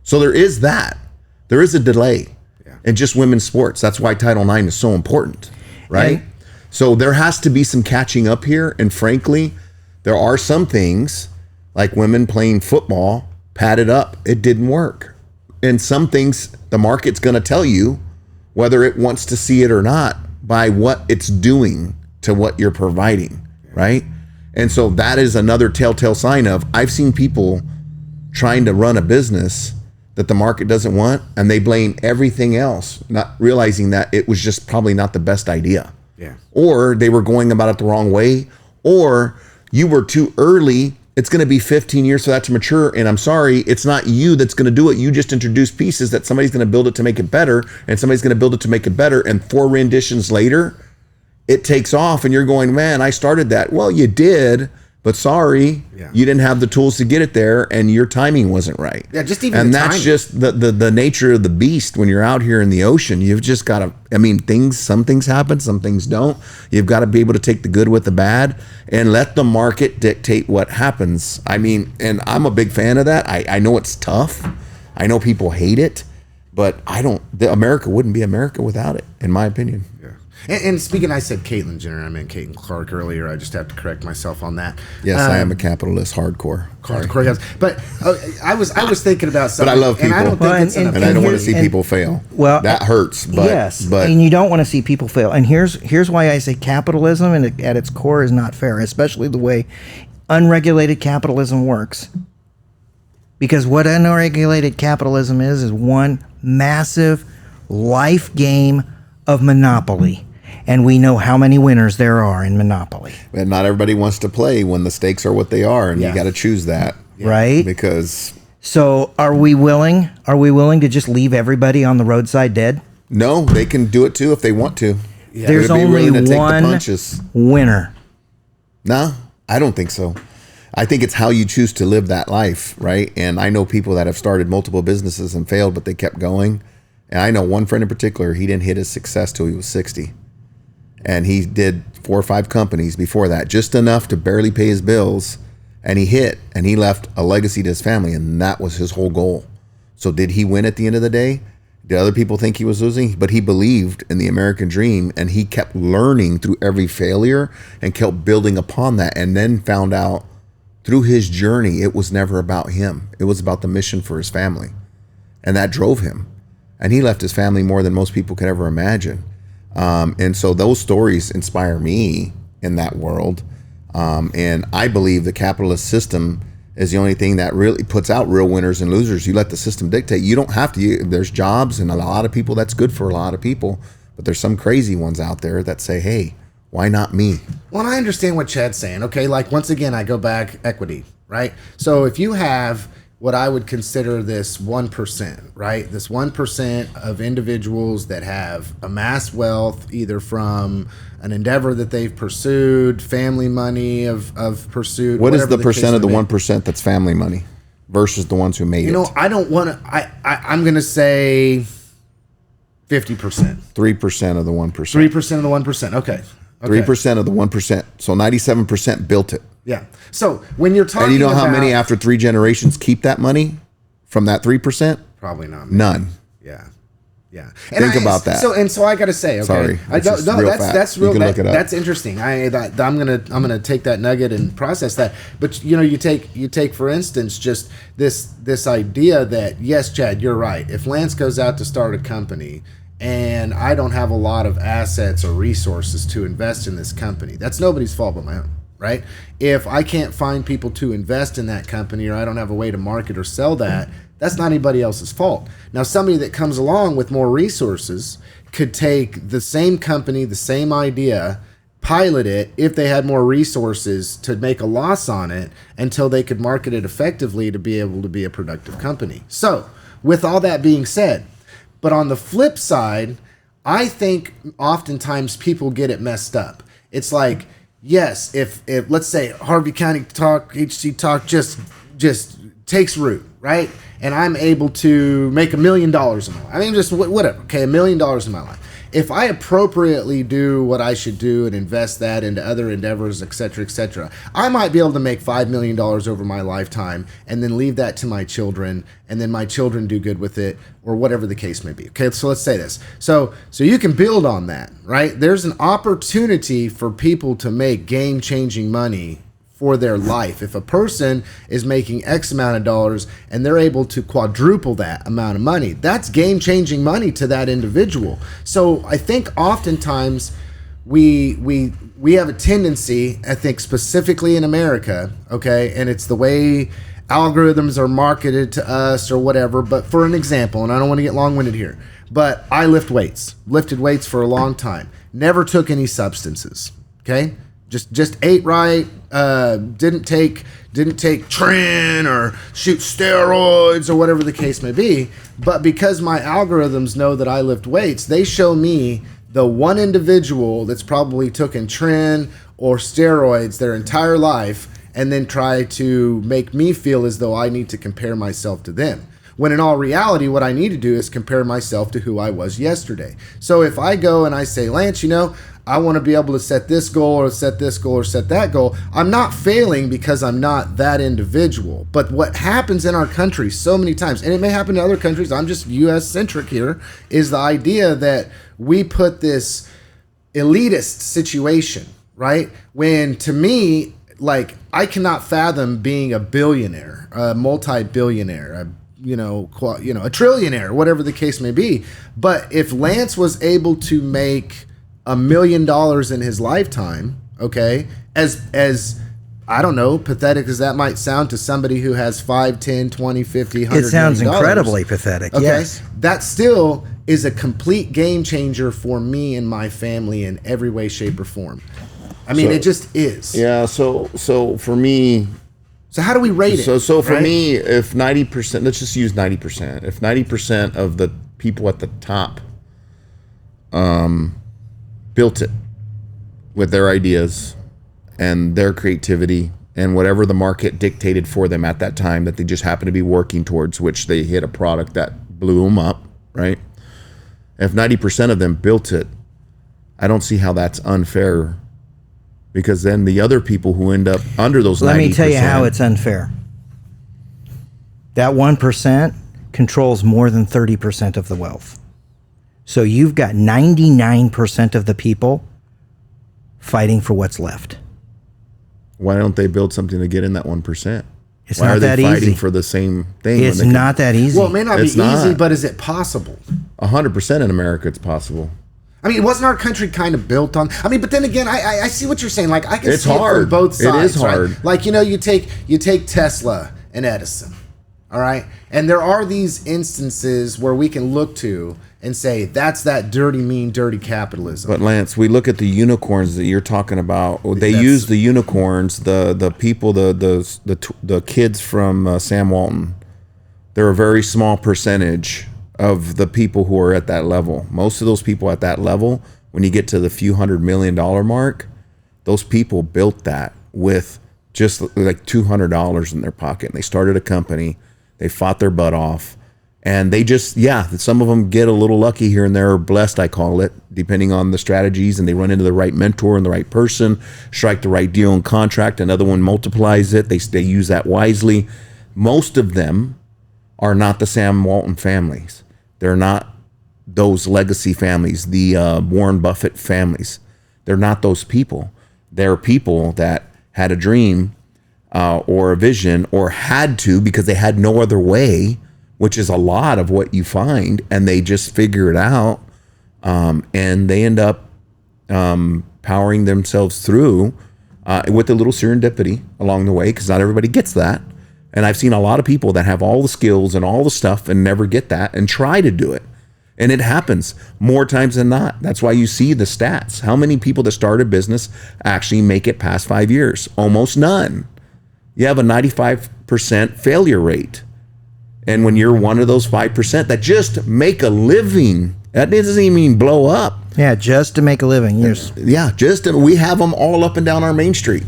So there is that. There is a delay in just women's sports. That's why Title IX is so important, right? So there has to be some catching up here. And frankly, there are some things like women playing football, padded up. It didn't work. And some things the market's going to tell you whether it wants to see it or not by what it's doing to what you're providing, right? And so that is another telltale sign of, I've seen people trying to run a business that the market doesn't want, and they blame everything else, not realizing that it was just probably not the best idea. Yeah. Or they were going about it the wrong way, or you were too early. It's going to be 15 years for that to mature, and I'm sorry, it's not you that's going to do it. You just introduced pieces that somebody's going to build it to make it better, and somebody's going to build it to make it better, and 4 renditions later, it takes off, and you're going, man, I started that. Well, you did, but sorry, you didn't have the tools to get it there, and your timing wasn't right. Yeah, just even and the that's timing. just the nature of the beast when you're out here in the ocean. You've just got to, I mean, some things happen, some things don't. You've got to be able to take the good with the bad and let the market dictate what happens. I mean, and I'm a big fan of that. I know it's tough. I know people hate it, but America wouldn't be America without it, in my opinion. Yeah. And speaking, I said Caitlyn Jenner. I meant Caitlyn Clark earlier. I just have to correct myself on that. Yes, I am a capitalist, hardcore. Hardcore, yes. But I was thinking about something. But I love people, and I don't think it's and I don't want to see people fail. Well, that hurts. But, yes, but and you don't want to see people fail. And here's why I say capitalism, and at its core, is not fair, especially the way unregulated capitalism works. Because what unregulated capitalism is one massive life game of monopoly. And we know how many winners there are in Monopoly. And not everybody wants to play when the stakes are what they are, and you got to choose that, right? Because so, are we willing to just leave everybody on the roadside dead? No, they can do it too if they want to. Yeah. There's only one winner. No, I don't think so. I think it's how you choose to live that life, right? And I know people that have started multiple businesses and failed, but they kept going. And I know one friend in particular, he didn't hit his success till he was 60. And he did 4 or 5 companies before that, just enough to barely pay his bills. And he hit, and he left a legacy to his family, and that was his whole goal. So did he win at the end of the day? Did other people think he was losing? But he believed in the American dream, and he kept learning through every failure and kept building upon that, and then found out through his journey, it was never about him. It was about the mission for his family. And that drove him. And he left his family more than most people could ever imagine. And so those stories inspire me in that world. And I believe the capitalist system is the only thing that really puts out real winners and losers. You let the system dictate. You don't have to. There's jobs and a lot of people that's good for a lot of people. But there's some crazy ones out there that say, hey, why not me? Well, and I understand what Chad's saying. Okay, like once again, I go back equity, right? So if you have what I would consider this 1%, right? This 1% of individuals that have amassed wealth either from an endeavor that they've pursued, family money of pursued. What is the percent of the 1% that's family money versus the ones who made it? You know, I don't want to, I'm going to say 50%. 3% of the 1%. 3% of the 1%, okay. 3% of the 1%. So 97% built it. Yeah. So when you're talking, and you know how many after 3 generations keep that money from that 3%? Probably not. None. Yeah. Yeah. Think about that. So I got to say, okay. Sorry. That's real. You can look it up. That's interesting. I'm gonna take that nugget and process that. But you know, you take for instance just this idea that, yes, Chad, you're right. If Lance goes out to start a company and I don't have a lot of assets or resources to invest in this company, that's nobody's fault but my own. right? If I can't find people to invest in that company, or I don't have a way to market or sell that, that's not anybody else's fault. Now, somebody that comes along with more resources could take the same company, the same idea, pilot it if they had more resources to make a loss on it until they could market it effectively to be able to be a productive company. So, with all that being said, but on the flip side, I think oftentimes people get it messed up. It's like, yes, if let's say Harvey County Talk, HCTalk just takes root, right? And I'm able to make $1 million in my life. I mean, just whatever, okay, $1 million in my life. If I appropriately do what I should do and invest that into other endeavors, et cetera, I might be able to make $5 million over my lifetime and then leave that to my children, and then my children do good with it, or whatever the case may be. Okay, so let's say this. So you can build on that, right? There's an opportunity for people to make game-changing money for their life. If a person is making X amount of dollars and they're able to quadruple that amount of money, that's game-changing money to that individual. So I think oftentimes we have a tendency, I think specifically in America, okay, and it's the way algorithms are marketed to us or whatever, but for an example, and I don't want to get long-winded here, but I lifted weights for a long time, never took any substances, okay? Just ate right, didn't take tren or shoot steroids or whatever the case may be. But because my algorithms know that I lift weights, they show me the one individual that's probably taken tren or steroids their entire life, and then try to make me feel as though I need to compare myself to them. When in all reality, what I need to do is compare myself to who I was yesterday. So if I go and I say, Lance, I want to be able to set this goal or set this goal or set that goal, I'm not failing because I'm not that individual. But what happens in our country so many times, and it may happen to other countries, I'm just US centric here, is the idea that we put this elitist situation, right? When to me, like, I cannot fathom being a billionaire, a multi-billionaire, a trillionaire, whatever the case may be. But if Lance was able to make $1 million in his lifetime, okay, as I don't know, pathetic as that might sound to somebody who has 5, 10, 20, 50, 100 it sounds million incredibly pathetic. Okay, yes, that still is a complete game changer for me and my family in every way, shape, or form. I mean, it just is. Yeah. So for me. So how do we rate it? So for right? me, if 90%, let's just use 90%. If 90% of the people at the top built it with their ideas and their creativity and whatever the market dictated for them at that time that they just happened to be working towards, which they hit a product that blew them up, right? If 90% of them built it, I don't see how that's unfair, because then the other people who end up under those 90%. Let me tell you how it's unfair. That 1% controls more than 30% of the wealth. So you've got 99% of the people fighting for what's left. Why don't they build something to get in that 1%? It's Why not are they that fighting easy. for the same thing? It's not that easy. Well, it may not be It's not. easy, but is it possible? 100% in America, it's possible. I mean, wasn't our country kind of built on? I mean, but then again, I see what you're saying. Like, I can It's see it hard. from both It sides. is hard. Right? Like, you take Tesla and Edison, all right, and there are these instances where we can look to and say that's that dirty, mean, dirty capitalism. But Lance, we look at the unicorns that you're talking about. They That's- use the unicorns, the people, the kids from Sam Walton. They're a very small percentage of the people who are at that level. Most of those people at that level, when you get to the few $100 million mark, those people built that with just like $200 in their pocket. And they started a company. They fought their butt off. And they just, some of them get a little lucky here and there, or blessed, I call it, depending on the strategies, and they run into the right mentor and the right person, strike the right deal and contract. Another one multiplies it. They use that wisely. Most of them are not the Sam Walton families. They're not those legacy families, the Warren Buffett families. They're not those people. They're people that had a dream or a vision, or had to because they had no other way, which is a lot of what you find, and they just figure it out, and they end up powering themselves through with a little serendipity along the way, because not everybody gets that. And I've seen a lot of people that have all the skills and all the stuff and never get that and try to do it. And it happens more times than not. That's why you see the stats. How many people that start a business actually make it past 5 years? Almost none. You have a 95% failure rate. And when you're one of those 5% that just make a living, that doesn't even mean blow up. Yeah, just to make a living. Yeah, we have them all up and down our main street.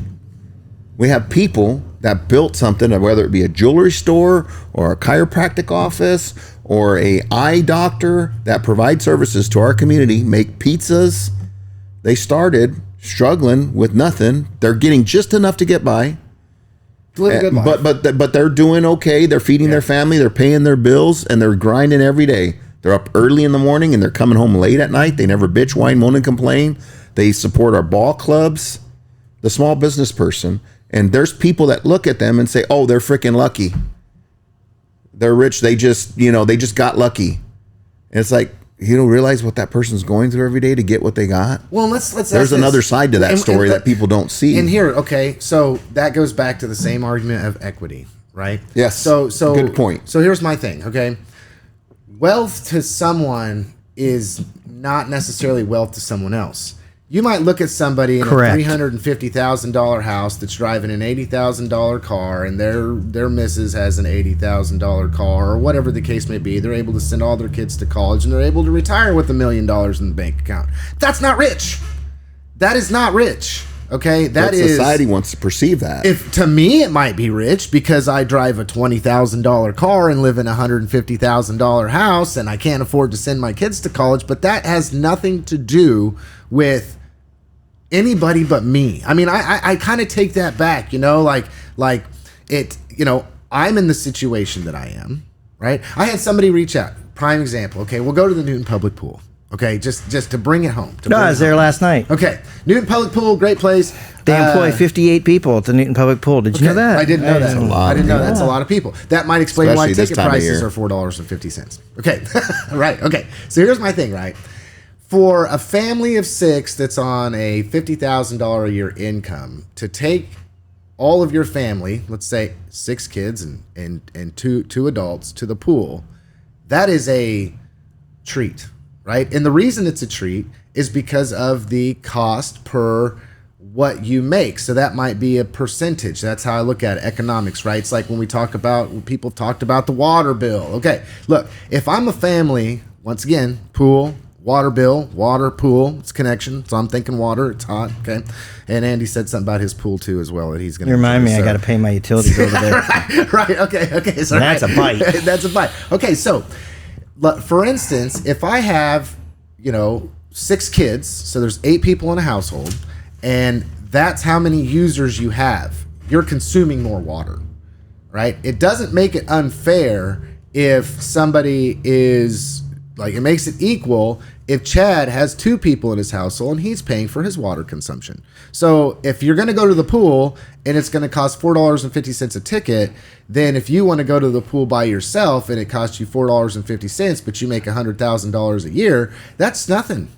We have people that built something, whether it be a jewelry store or a chiropractic office or a eye doctor that provide services to our community, make pizzas. They started struggling with nothing. They're getting just enough to get by. Live a good life. But they're doing okay. They're feeding their family. They're paying their bills, and they're grinding every day. They're up early in the morning, and they're coming home late at night. They never bitch, whine, moan, and complain. They support our ball clubs, the small business person. And there's people that look at them and say, oh, they're freaking lucky. They're rich. They just got lucky. And it's like, you don't realize what that person's going through every day to get what they got. Well, let's there's another side to that story that people don't see. And here, okay, so that goes back to the same argument of equity, right? Yes. So good point. So here's my thing, okay? Wealth to someone is not necessarily wealth to someone else. You might look at somebody in Correct. a $350,000 house that's driving an $80,000 car, and their missus has an $80,000 car, or whatever the case may be. They're able to send all their kids to college, and they're able to retire with $1 million in the bank account. That's not rich. That is not rich. Okay, But society wants to perceive that. If to me it might be rich because I drive a $20,000 car and live in a $150,000 house, and I can't afford to send my kids to college. But that has nothing to do with anybody but me. I mean, I kind of take that back, like it, I'm in the situation that I am, right? I had somebody reach out. Prime example. Okay, we'll go to the Newton Public Pool. Okay, just to bring it home. No, I was there last night. Okay, Newton Public Pool, great place. They employ 58 people at the Newton Public Pool. Did you know that? I didn't know that. That's a lot I didn't know of that's a lot of people. That might explain Especially why this ticket time of prices year. are $4.50. Okay, right. Okay, so here's my thing, right? For a family of 6 that's on a $50,000 a year income, to take all of your family, let's say 6 kids and two adults, to the pool, that is a treat, right? And the reason it's a treat is because of the cost per what you make. So that might be a percentage. That's how I look at it, economics, right? It's like when people talked about the water bill. Okay, look, if I'm a family, once again, pool, water bill, water, pool, it's connection. So I'm thinking water, it's hot, okay? And Andy said something about his pool too as well that he's going to... You remind me, I got to pay my utilities over there. right, okay. So That's a bite. That's a bite. Okay, so for instance, if I have, 6 kids, so there's 8 people in a household, and that's how many users you have, you're consuming more water, right? It doesn't make it unfair if somebody is, it makes it equal if Chad has 2 people in his household and he's paying for his water consumption. So if you're going to go to the pool and it's going to cost $4.50 a ticket, then if you want to go to the pool by yourself and it costs you $4.50, but you make $100,000 a year, that's nothing.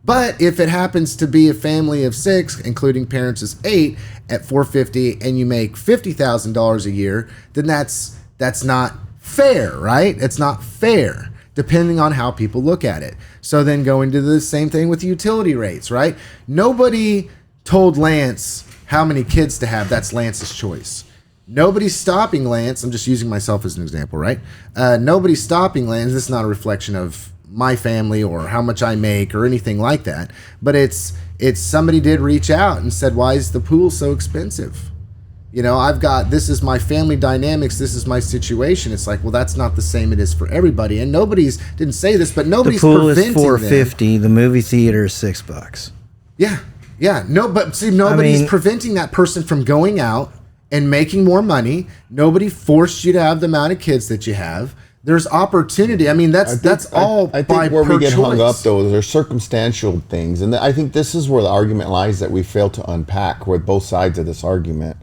But if it happens to be a family of 6, including parents is 8, at $450, and you make $50,000 a year, then that's not fair, right? It's not fair, depending on how people look at it. So then go into the same thing with utility rates, right? Nobody told Lance how many kids to have. That's Lance's choice. Nobody's stopping Lance. I'm just using myself as an example, right? Nobody's stopping Lance. This is not a reflection of my family or how much I make or anything like that. But it's somebody did reach out and said, why is the pool so expensive? This is my family dynamics. This is my situation. It's like, well, that's not the same it is for everybody. And didn't say this, but nobody's preventing The pool is $4.50. The movie theater is $6. Yeah. No, but see, nobody's preventing that person from going out and making more money. Nobody forced you to have the amount of kids that you have. There's opportunity. I mean, that's all I think by where we get choice. hung up, though, are circumstantial things. And I think this is where the argument lies that we fail to unpack with both sides of this argument.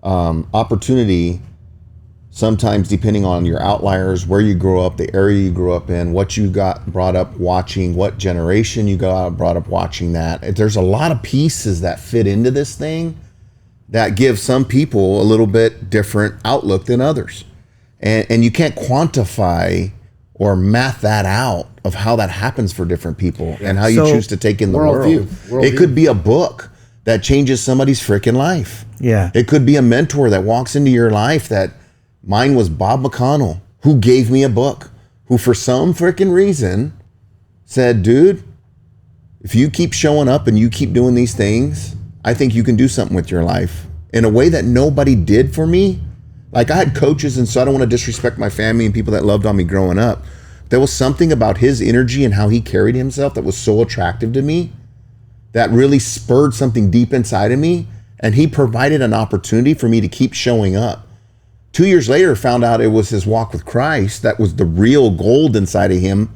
Opportunity, sometimes depending on your outliers, where you grow up, the area you grew up in, what you got brought up watching, what generation you got brought up watching that. There's a lot of pieces that fit into this thing. that give some people a little bit different outlook than others. And you can't quantify or math that out of how that happens for different people and how you choose to take in the world. It could be a book that changes somebody's freaking life. Yeah. It could be a mentor that walks into your life. That mine was Bob McConnell, who gave me a book, who for some freaking reason said, dude, if you keep showing up and you keep doing these things, I think you can do something with your life in a way that nobody did for me. Like, I had coaches, and so I don't want to disrespect my family and people that loved on me growing up. There was something about his energy and how he carried himself that was so attractive to me that really spurred something deep inside of me. And he provided an opportunity for me to keep showing up. 2 years later, found out it was his walk with Christ that was the real gold inside of him.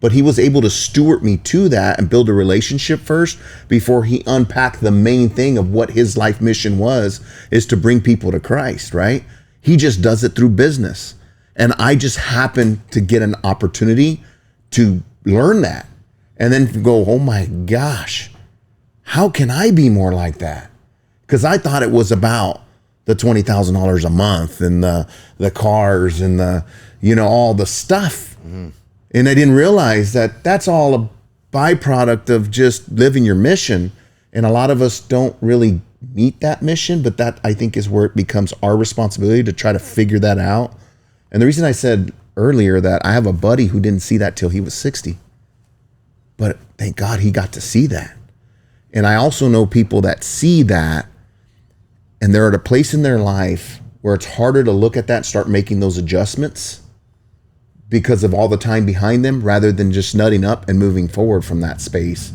But he was able to steward me to that and build a relationship first before he unpacked the main thing of what his life mission was, is to bring people to Christ, right? He just does it through business. And I just happened to get an opportunity to learn that and then go, oh my gosh, how can I be more like that? Because I thought it was about the $20,000 a month and the cars and the, all the stuff. And I didn't realize that that's all a byproduct of just living your mission. And a lot of us don't really meet that mission, but that, I think, is where it becomes our responsibility to try to figure that out. And the reason I said earlier that I have a buddy who didn't see that till he was 60, but thank God he got to see that. And I also know people that see that and they're at a place in their life where it's harder to look at that and start making those adjustments because of all the time behind them, rather than just nutting up and moving forward from that space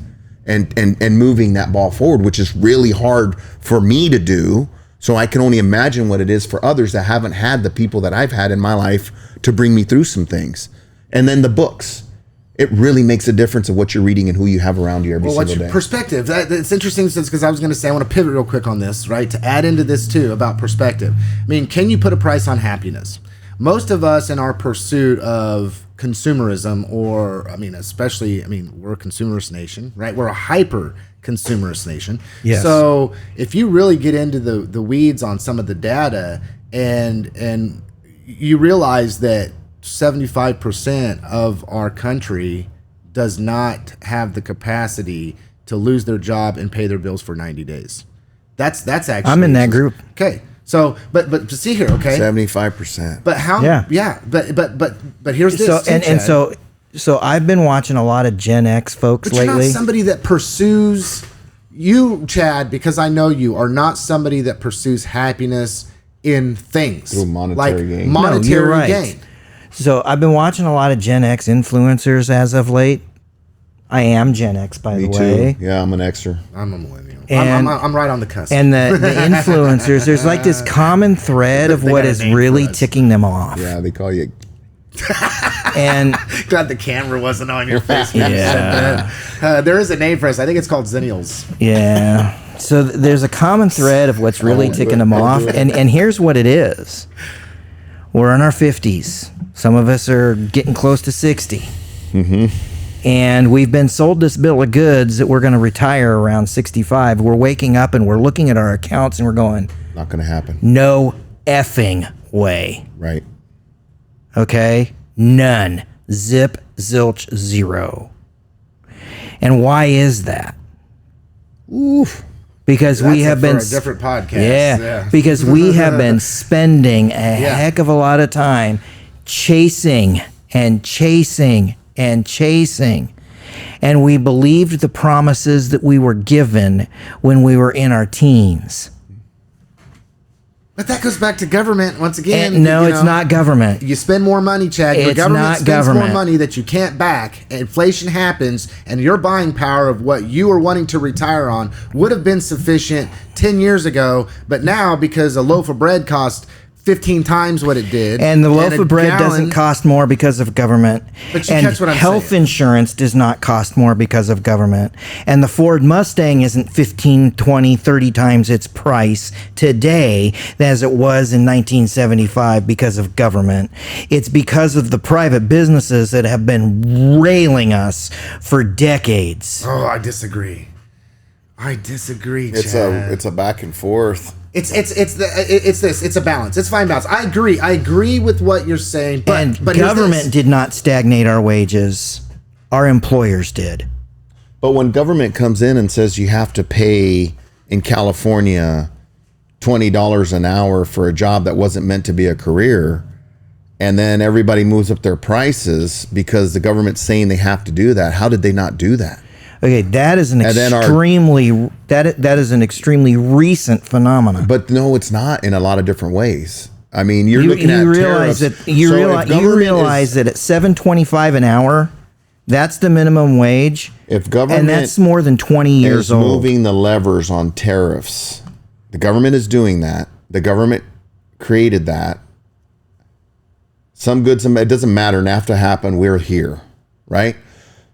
and moving that ball forward, which is really hard for me to do. So I can only imagine what it is for others that haven't had the people that I've had in my life to bring me through some things. And then the books. It really makes a difference of what you're reading and who you have around you every single day. Perspective. It's interesting because I was going to say, I want to pivot real quick on this, right? To add into this too about perspective. I mean, can you put a price on happiness? Most of us in our pursuit of consumerism, or, we're a consumerist nation, right? We're a hyper consumerist nation. Yes. So if you really get into the weeds on some of the data and you realize that 75% of our country does not have the capacity to lose their job and pay their bills for 90 days. That's actually, I'm in that group. Okay. So, but to see here, okay, 75%. But how? Yeah. But here's this. So I've been watching a lot of Gen X folks but lately. You're not somebody that pursues. You, Chad, because I know you, are not somebody that pursues happiness in things through monetary gain. Monetary gain. So I've been watching a lot of Gen X influencers as of late. I am Gen X, by the way. Too. Yeah, I'm an Xer. I'm a millennial. And, I'm right on the cusp. And the influencers, there's like this common thread of what is really ticking them off. Yeah, they call you. And glad the camera wasn't on your face. Yeah. There is a name for us. I think it's called Zennials. Yeah. So there's a common thread of what's really ticking them off. And here's what it is. We're in our 50s. Some of us are getting close to 60. Mm-hmm. And we've been sold this bill of goods that we're going to retire around 65. We're waking up and we're looking at our accounts and we're going, not going to happen. No effing way. Right. Okay? None. Zip, zilch, zero. And why is that? Oof. Because we have been a different podcast. Yeah. Because we have been spending a heck of a lot of time chasing and chasing and chasing. And we believed the promises that we were given when we were in our teens. But that goes back to government once again. And no, it's not government. You spend more money, Chad. Your It's government not spends government. more money that you can't back. Inflation happens, and your buying power of what you are wanting to retire on would have been sufficient 10 years ago. But now, because a loaf of bread costs 15 times what it did. And the loaf of bread doesn't cost more because of government. But you and catch what I'm health saying. insurance does not cost more because of government. And the Ford Mustang isn't 15, 20, 30 times its price today as it was in 1975 because of government. It's because of the private businesses that have been railing us for decades. Oh, I disagree. Chad. It's a back and forth. It's a balance. It's fine balance. I agree with what you're saying. But government did not stagnate our wages. Our employers did. But when government comes in and says you have to pay in California $20 an hour for a job that wasn't meant to be a career, and then everybody moves up their prices because the government's saying they have to do that, how did they not do that? Okay, that is an extremely recent phenomenon. But no, it's not in a lot of different ways. I mean, you realize that you realize that at $7.25 an hour, that's the minimum wage. If government and that's more than 20 years old. Moving the levers on tariffs, the government is doing that. The government created that. Some good, some it doesn't matter. NAFTA happened. We're here, right?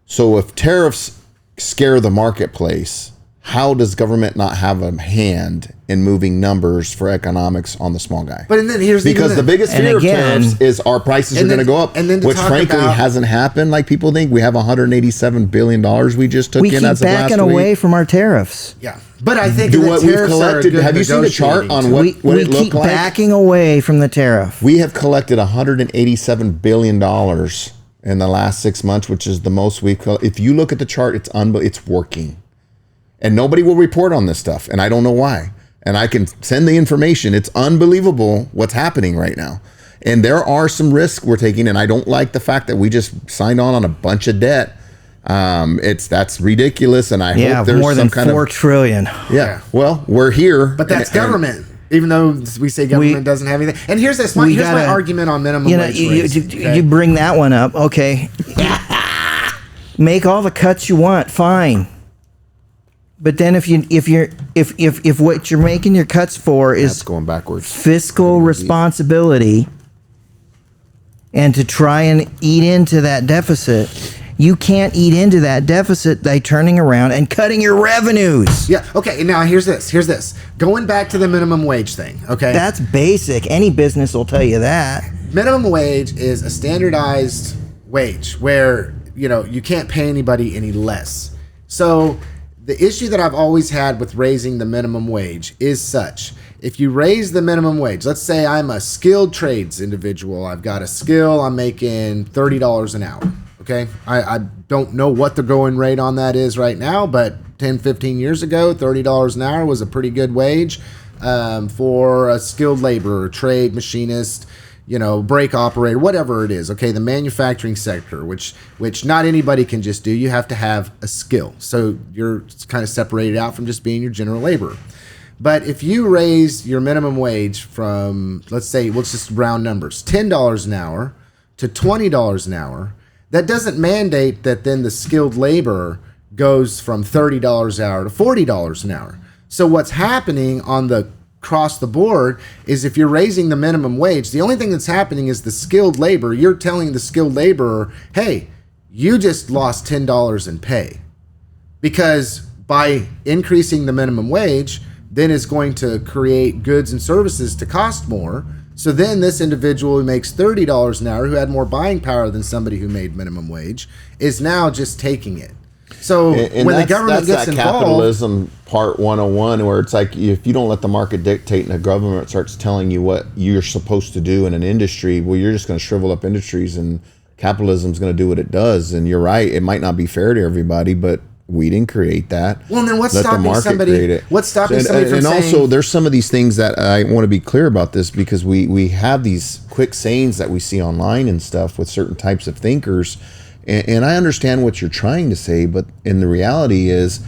So if tariffs scare the marketplace, how does government not have a hand in moving numbers for economics on the small guy? But then here's because the biggest fear of tariffs is our prices are going to go up, which frankly hasn't happened like people think. We have $187 billion we just took in as of last week. We keep backing away from our tariffs. Yeah, but I think what we've collected. Have you seen the chart on what it looked like? We keep backing away from the tariff. We have collected $187 billion in the last 6 months, which is the most we've collected. If you look at the chart, it's working. And nobody will report on this stuff, and I don't know why. And I can send the information. It's unbelievable what's happening right now. And there are some risks we're taking, and I don't like the fact that we just signed on a bunch of debt. That's ridiculous, and I hope there's more than $4 trillion. Yeah. Well, we're here. But that's government. Even though we say government doesn't have anything. And here's my argument on minimum wage. You bring that one up. Okay. Make all the cuts you want. Fine. But then if what you're making your cuts for is that's going backwards, fiscal responsibility, and to try and eat into that deficit, you can't eat into that deficit by turning around and cutting your revenues. Yeah. Okay. Now here's this. Going back to the minimum wage thing. Okay. That's basic. Any business will tell you that. Minimum wage is a standardized wage where you can't pay anybody any less. So the issue that I've always had with raising the minimum wage is such. If you raise the minimum wage, let's say I'm a skilled trades individual. I've got a skill. I'm making $30 an hour. Okay. I don't know what the going rate on that is right now, but 10, 15 years ago, $30 an hour was a pretty good wage for a skilled laborer, trade, machinist, brake operator, whatever it is. Okay, the manufacturing sector, which not anybody can just do. You have to have a skill. So you're kind of separated out from just being your general laborer. But if you raise your minimum wage from, let's just round numbers, $10 an hour to $20 an hour, that doesn't mandate that then the skilled laborer goes from $30 an hour to $40 an hour. So what's happening on the across the board is if you're raising the minimum wage, the only thing that's happening is the skilled labor. You're telling the skilled laborer, hey, you just lost $10 in pay. Because by increasing the minimum wage, then it's going to create goods and services to cost more. So then this individual who makes $30 an hour, who had more buying power than somebody who made minimum wage, is now just taking it. So when the government gets involved, capitalism part 101, where it's like if you don't let the market dictate and the government starts telling you what you're supposed to do in an industry, well, you're just going to shrivel up industries, and capitalism's going to do what it does. And you're right, it might not be fair to everybody, but we didn't create that. Well, then what's stopping somebody? What's stopping somebody from saying? And also, there's some of these things that I want to be clear about this, because we have these quick sayings that we see online and stuff with certain types of thinkers. And I understand what you're trying to say, but in the reality is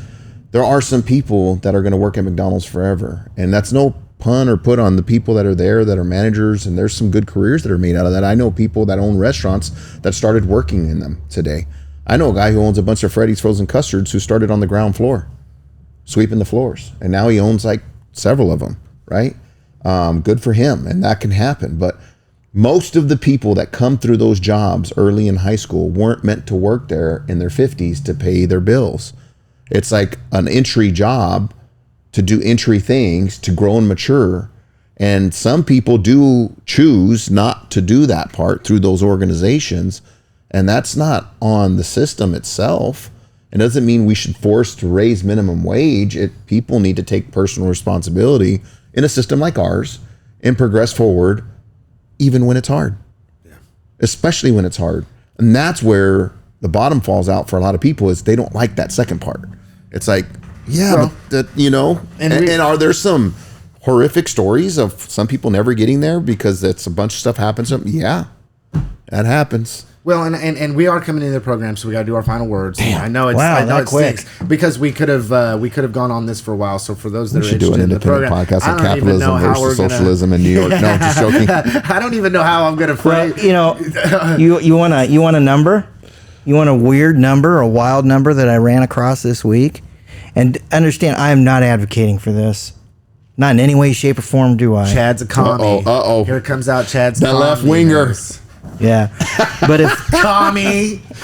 there are some people that are going to work at McDonald's forever. And that's no pun or put on the people that are there that are managers. And there's some good careers that are made out of that. I know people that own restaurants that started working in them today. I know a guy who owns a bunch of Freddy's Frozen Custards who started on the ground floor, sweeping the floors. And now he owns like several of them, right? Good for him. And that can happen. But most of the people that come through those jobs early in high school weren't meant to work there in their 50s to pay their bills. It's like an entry job to do entry things, to grow and mature. And some people do choose not to do that part through those organizations. And that's not on the system itself. It doesn't mean we should force to raise minimum wage. People need to take personal responsibility in a system like ours and progress forward even when it's hard. Especially when it's hard. And that's where the bottom falls out for a lot of people is they don't like that second part. It's like, but and are there some horrific stories of some people never getting there because it's a bunch of stuff happens to them? Yeah, that happens. Well, and we are coming into the program, so we got to do our final words. Damn. I know it stinks because we could have gone on this for a while. So for those that are interested in the program, podcast on capitalism versus socialism in New York. No, I'm just joking. I don't even know how I'm going to frame. Well, you want a number? You want a weird number, a wild number that I ran across this week? And understand, I am not advocating for this. Not in any way, shape, or form do I. Chad's a commie. Uh-oh. Here comes out Chad's the left winger. Yeah, but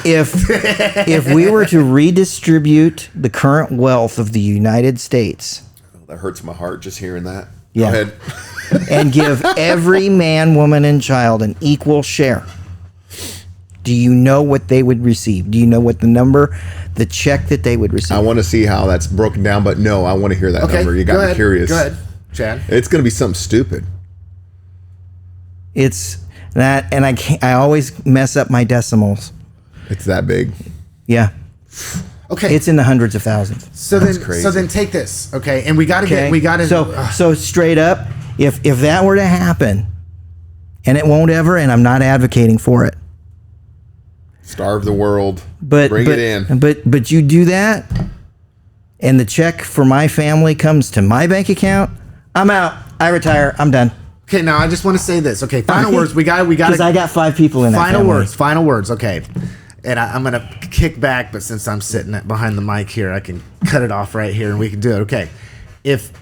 if we were to redistribute the current wealth of the United States, that hurts my heart just hearing that. Yeah. Go ahead. And give every man, woman, and child an equal share, do you know what they would receive? Do you know what the check that they would receive? I want to see how that's broken down, but no, I want to hear that number. You got me curious. Go ahead, Chad. It's going to be something stupid. It's that, and I always mess up my decimals. It's that big. Yeah. Okay. It's in the hundreds of thousands. So then take this, okay? And we got to So straight up, if that were to happen, and it won't ever, and I'm not advocating for it. Starve the world. Bring it in. But you do that, and the check for my family comes to my bank account, I'm out. I retire. I'm done. Okay, now I just want to say this. Okay, final words. We got because I got 5 people in that family. Final words. Okay, and I'm gonna kick back, but since I'm sitting behind the mic here, I can cut it off right here, and we can do it. Okay, if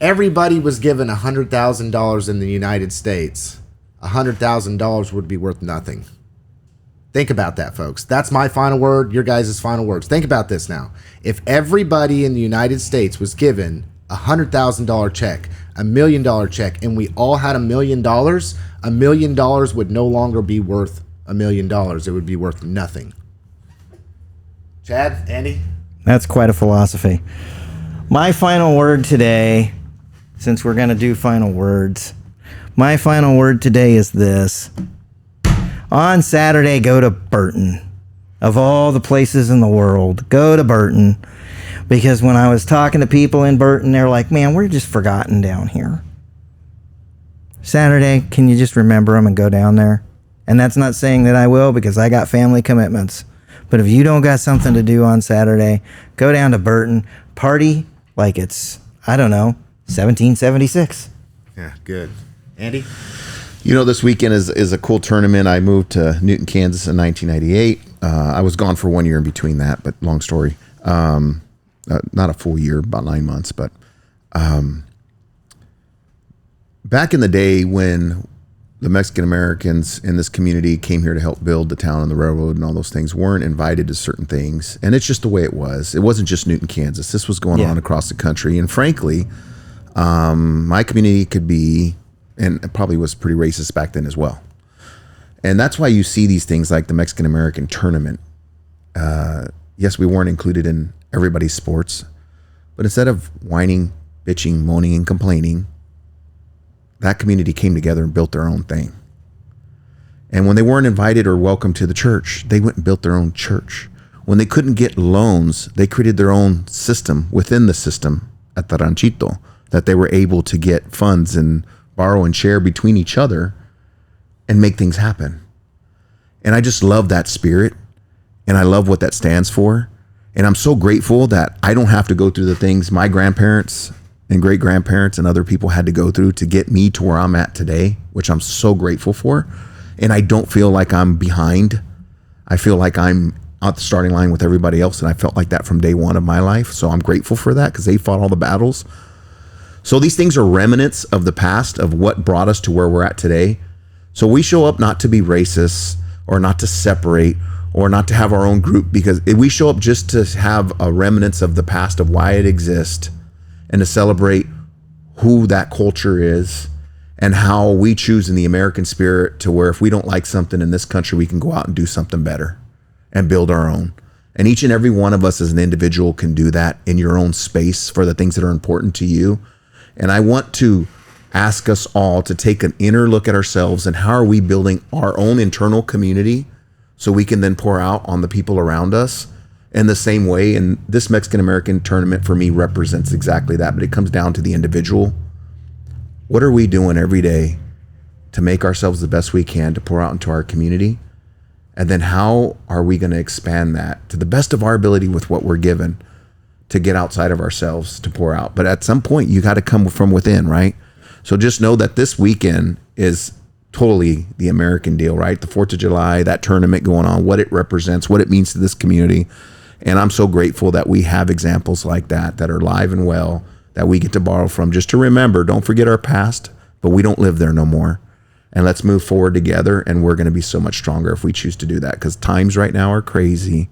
everybody was given $100,000 in the United States, $100,000 would be worth nothing. Think about that, folks. That's my final word. Your guys' final words. Think about this now. If everybody in the United States was given $100,000 check, $1 million check, and we all had $1 million, $1 million would no longer be worth $1 million. It would be worth nothing. Chad, Andy? That's quite a philosophy. My final word today, since we're going to do final words, my final word today is this. On Saturday, go to Burton. Of all the places in the world, go to Burton. Because when I was talking to people in Burton, they're like, man, we're just forgotten down here. Saturday, can you just remember them and go down there? And that's not saying that I will, because I got family commitments. But if you don't got something to do on Saturday, go down to Burton, party like it's, 1776. Yeah, good. Andy? This weekend is a cool tournament. I moved to Newton, Kansas in 1998. I was gone for 1 year in between that, but long story. Not a full year, about 9 months, but back in the day when the Mexican Americans in this community came here to help build the town and the railroad and all those things, weren't invited to certain things. And it's just the way it was. It wasn't just Newton, Kansas. This was going on across the country. And frankly, my community could be, and it probably was pretty racist back then as well. And that's why you see these things like the Mexican American tournament. Yes, we weren't included in everybody's sports, but instead of whining, bitching, moaning, and complaining, that community came together and built their own thing. And when they weren't invited or welcome to the church, they went and built their own church. When they couldn't get loans, they created their own system within the system at the ranchito, that they were able to get funds and borrow and share between each other and make things happen. And I just love that spirit, and I love what that stands for. And I'm so grateful that I don't have to go through the things my grandparents and great-grandparents and other people had to go through to get me to where I'm at today, which I'm so grateful for. And I don't feel like I'm behind. I feel like I'm at the starting line with everybody else, and I felt like that from day one of my life. So I'm grateful for that, because they fought all the battles. So these things are remnants of the past, of what brought us to where we're at today. So we show up not to be racist or not to separate or not to have our own group, because we show up just to have a remnants of the past of why it exists, and to celebrate who that culture is and how we choose in the American spirit to where if we don't like something in this country, we can go out and do something better and build our own. And each and every one of us as an individual can do that in your own space for the things that are important to you. And I want to ask us all to take an inner look at ourselves and how are we building our own internal community so we can then pour out on the people around us in the same way. And this Mexican American tournament for me represents exactly that, but it comes down to the individual. What are we doing every day to make ourselves the best we can to pour out into our community? And then how are we going to expand that to the best of our ability with what we're given to get outside of ourselves to pour out? But at some point, you got to come from within, right? So just know that this weekend is totally the American deal, right? The 4th of July, that tournament going on, what it represents, what it means to this community. And I'm so grateful that we have examples like that are alive and well, that we get to borrow from, just to remember, don't forget our past, but we don't live there no more. And let's move forward together, and we're going to be so much stronger if we choose to do that, because times right now are crazy.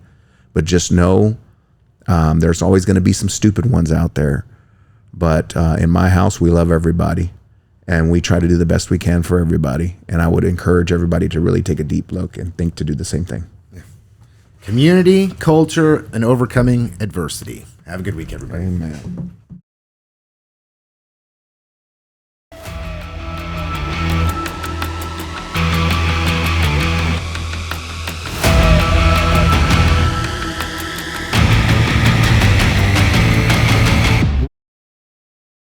But just know there's always going to be some stupid ones out there. But in my house, we love everybody, and we try to do the best we can for everybody. And I would encourage everybody to really take a deep look and think to do the same thing. Yeah. Community, culture, and overcoming adversity. Have a good week, everybody. Amen.